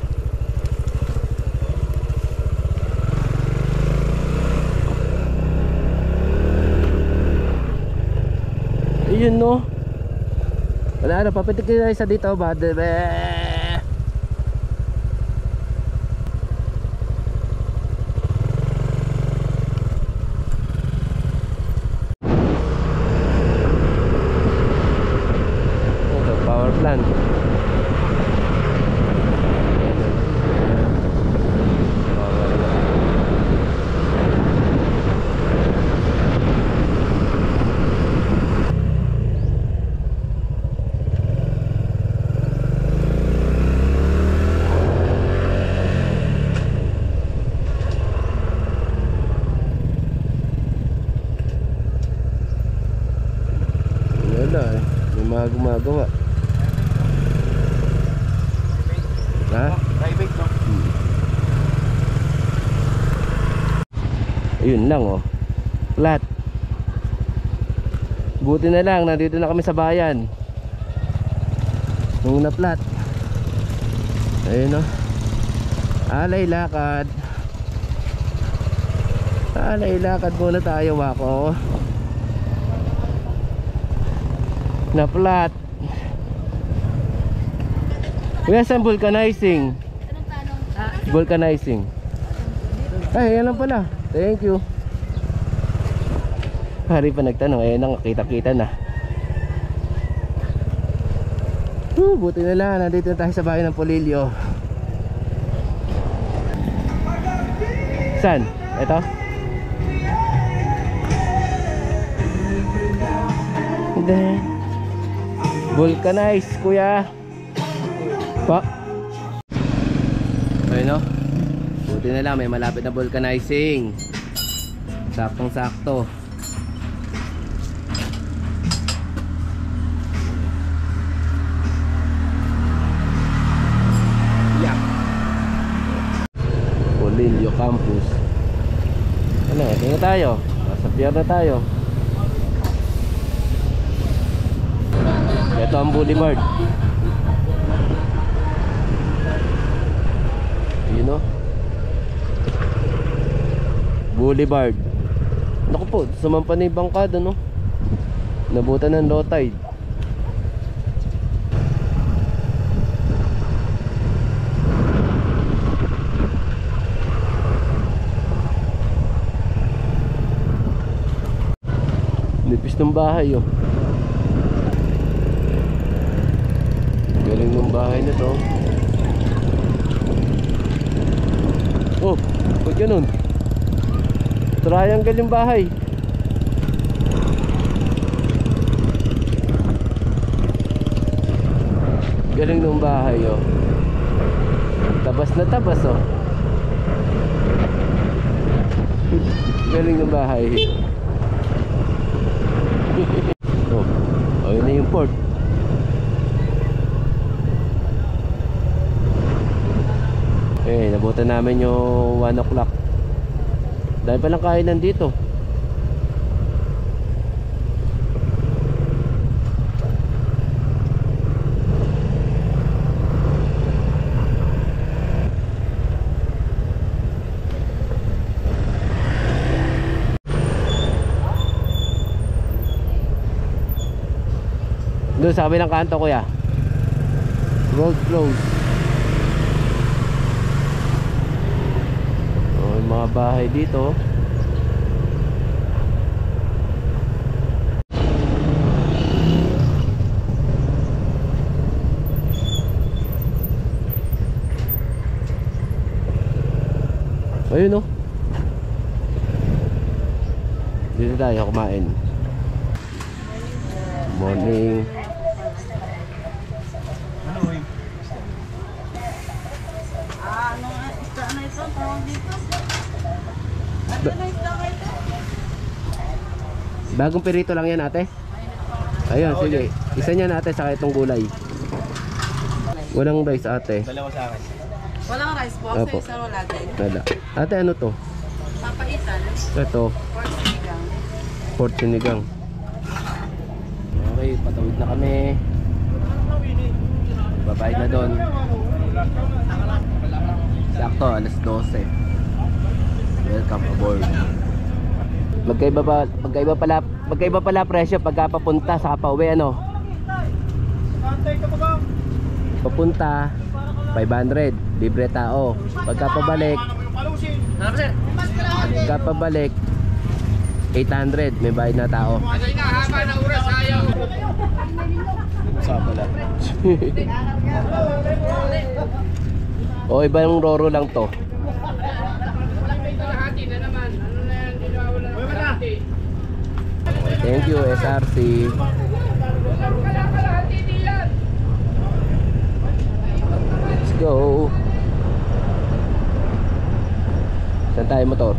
Speaker 1: Ayun, no? Wala na, papitik tayo sa dito ba? Ito, power plant. Wala eh. May mga gumagawa. Ha?
Speaker 7: private no?
Speaker 1: Ayun lang oh. Flat. Buti na lang nandito na kami sa bayan. Nung na flat. Ayun oh. Alay lakad. Alay lakad muna tayo wako. Na flat. Kuya, saan vulcanizing? Vulcanizing. Ay, yan lang pala. Thank you. Hari pa nagtanong. Ayan na, kita-kita na. Buti na lang. Nandito na tayo sa bayan ng Pulilyo. Saan? Ito? Hindi. Vulcanize, kuya. Pa. Ayun no. Buti na lang may malapit na vulcanizing. Saktong sakto. Yeah. campus. Ano, tingnan tayo. Nasa pier na tayo. Ito ang boulevard. Yun o. Boulevard. Naku po, sumampa na yung bangkada, no? Nabutan ng low tide. Nipis ng bahay, oh. Galing ng bahay na to. Oh, ba't ganun? Triangle yung bahay. Galing ng bahay, oh. Tabas na tabas, oh. Galing ng bahay. Oh, yun na yung port. Eh, nabutan namin yung 1 o'clock. Dahil palang kainan dito. Doon sa kabilang kanto, kuya. Road closed. Oh, yung mga bahay dito. Ayun, oh. Dito tayo kumain. Morning. Bagong pirito lang yan, ate. Ayun, sige. Isa niya ate, saka itong gulay. Walang rice, ate.
Speaker 5: Dalawa sa akin.
Speaker 8: Walang rice po,
Speaker 1: Opo.
Speaker 8: sa isa wala din.
Speaker 1: Wala. Ate, ano to?
Speaker 8: Papaitan,
Speaker 1: Ito,
Speaker 8: pork sinigang.
Speaker 1: pork sinigang. Okay, patawid na kami. Babayad na doon. Sakto, alas 12. Welcome aboard. Magkaiba pala presyo pagka papunta sa pauwi, ano? Papunta 500, libre tao. Pagka pabalik 800, may bayad na tao.
Speaker 5: Sa pala.
Speaker 1: O ibang roro lang to. Thank you, SRC. Let's go. Saan tayo motor?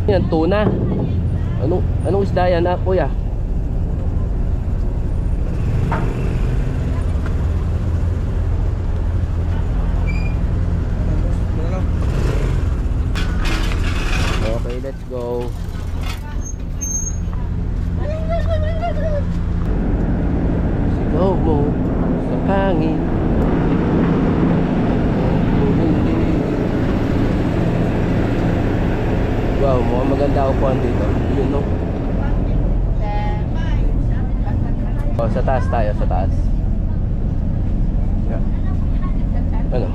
Speaker 1: Yan, tuna. Anong isda yan, kuya? Okay, let's go. Sigaw mo sa hangin. Wow, mukhang maganda ako dito. Yun, no? Oh, sa taas tayo, sa taas. Yeah. Ano?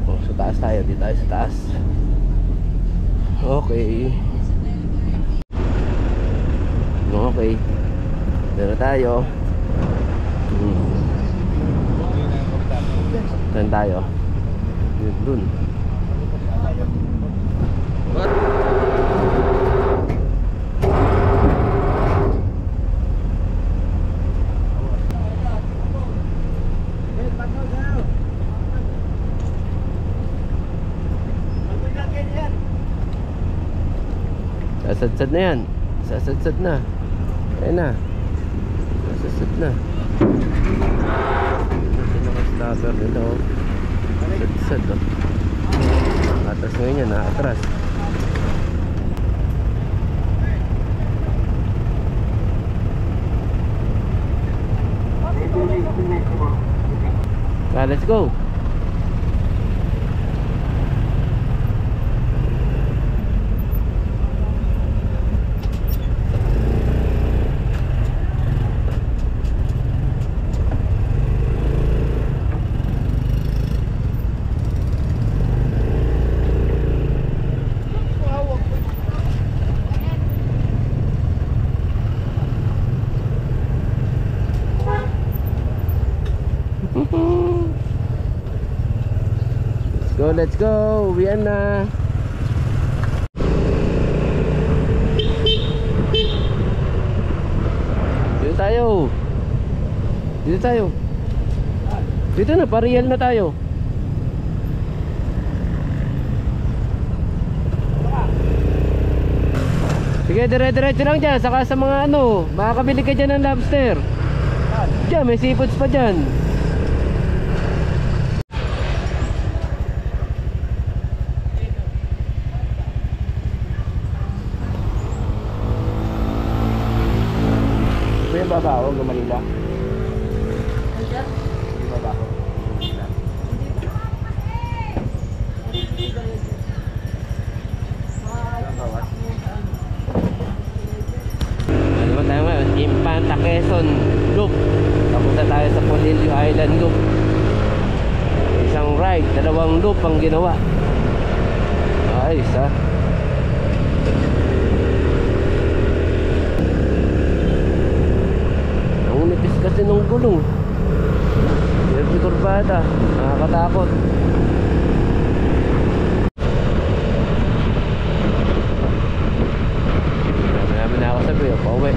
Speaker 1: Oh, sa taas tayo, dito tayo sa taas. Okay. Okay. Dito tayo. Saan tayo? Yun dun. Sasadsad na yan. Sasadsad na. Ayan na. Sasadsad na. Ito naka-stopper nila oh. Sasadsad oh. Atras ngayon yan, nakatras. Let's go. Let's go, uwian na. Dito tayo. Dito tayo. Dito na, pariel na tayo. Sige, dire-diretso lang dyan. Saka sa mga ano, makakabili ka dyan ng lobster. Diyan, may seafoods pa dyan. Babaho, Manila. Babaho. Ano ba tayo ngayon? Infanta Quezon Loop. Papunta tayo sa Polillo Island Loop. Isang ride, dalawang loop ang ginawa. Ayos ha. Kasi nung gulong Derby kurbada, nakakatakot. Marami na ako sabi, pauwi.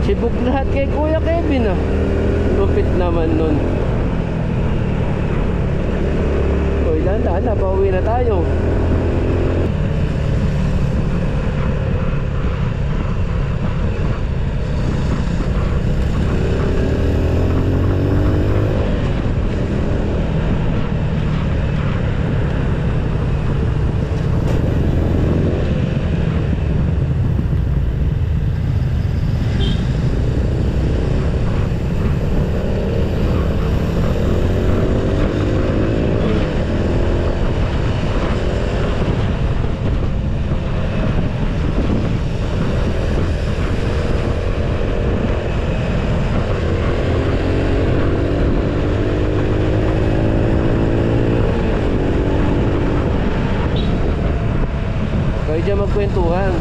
Speaker 1: Sibuk lahat kay Kuya Kevin ah. Lupit naman nun. Uy, dahan-dahan na, pauwi na tayo. Diyan magkwentuhan.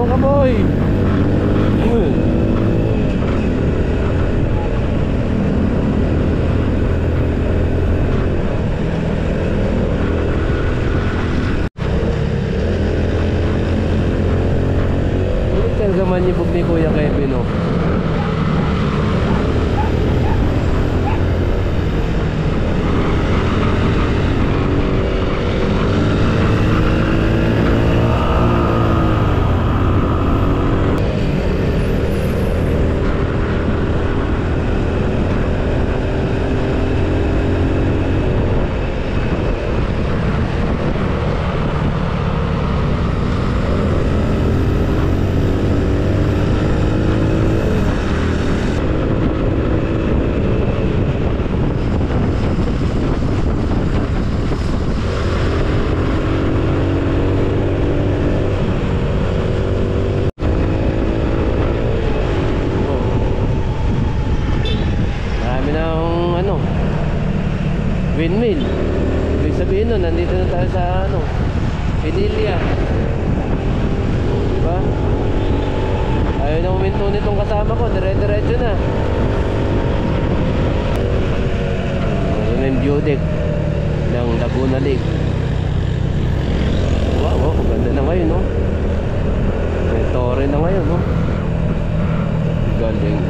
Speaker 1: mga kaboy. Talaga manibog ni Kuya Kevin, oh. Windmill. Ibig sabihin nun, nandito na tayo sa ano, Pinilya. Diba? Ayaw na uminto nitong kasama ko, dire-diretso na. Ano yung view deck ng Laguna Lake. Wow, oh, ganda na ngayon, no? May tore na ngayon, no? Galing.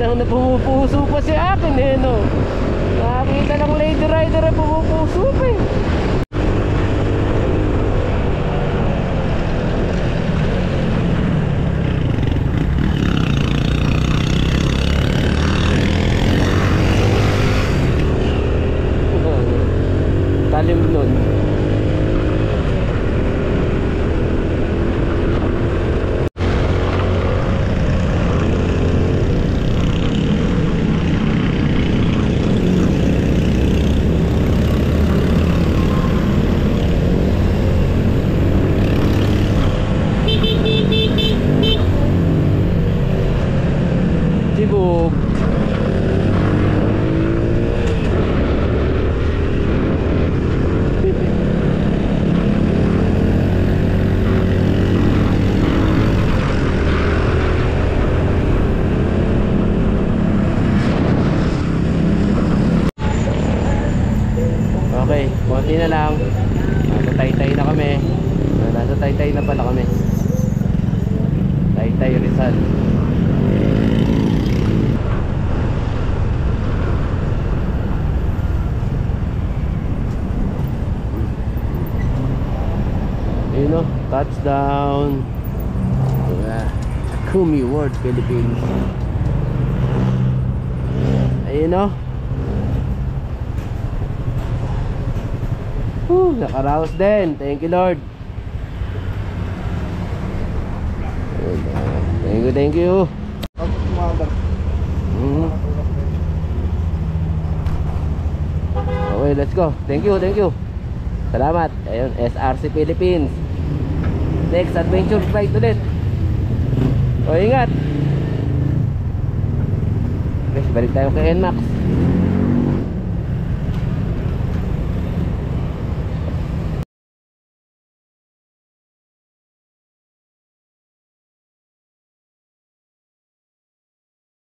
Speaker 1: Ang pumupuso pa si akin eh, no? Nakakita ng lady rider na pumupuso pa eh. Talim nun. Sibog. Okay, konti na lang. Nasa Taytay na kami. Nasa Taytay na pala kami. Taytay Rizal. You know, touchdown. Kumi World Philippines. Ayun, no? Nakaraos din. Thank you, Lord. Thank you. Okay, let's go. Thank you. Salamat. Ayun, SRC Philippines. Next adventure flight ulit. O, ingat. Okay, balik tayo kay NMAX.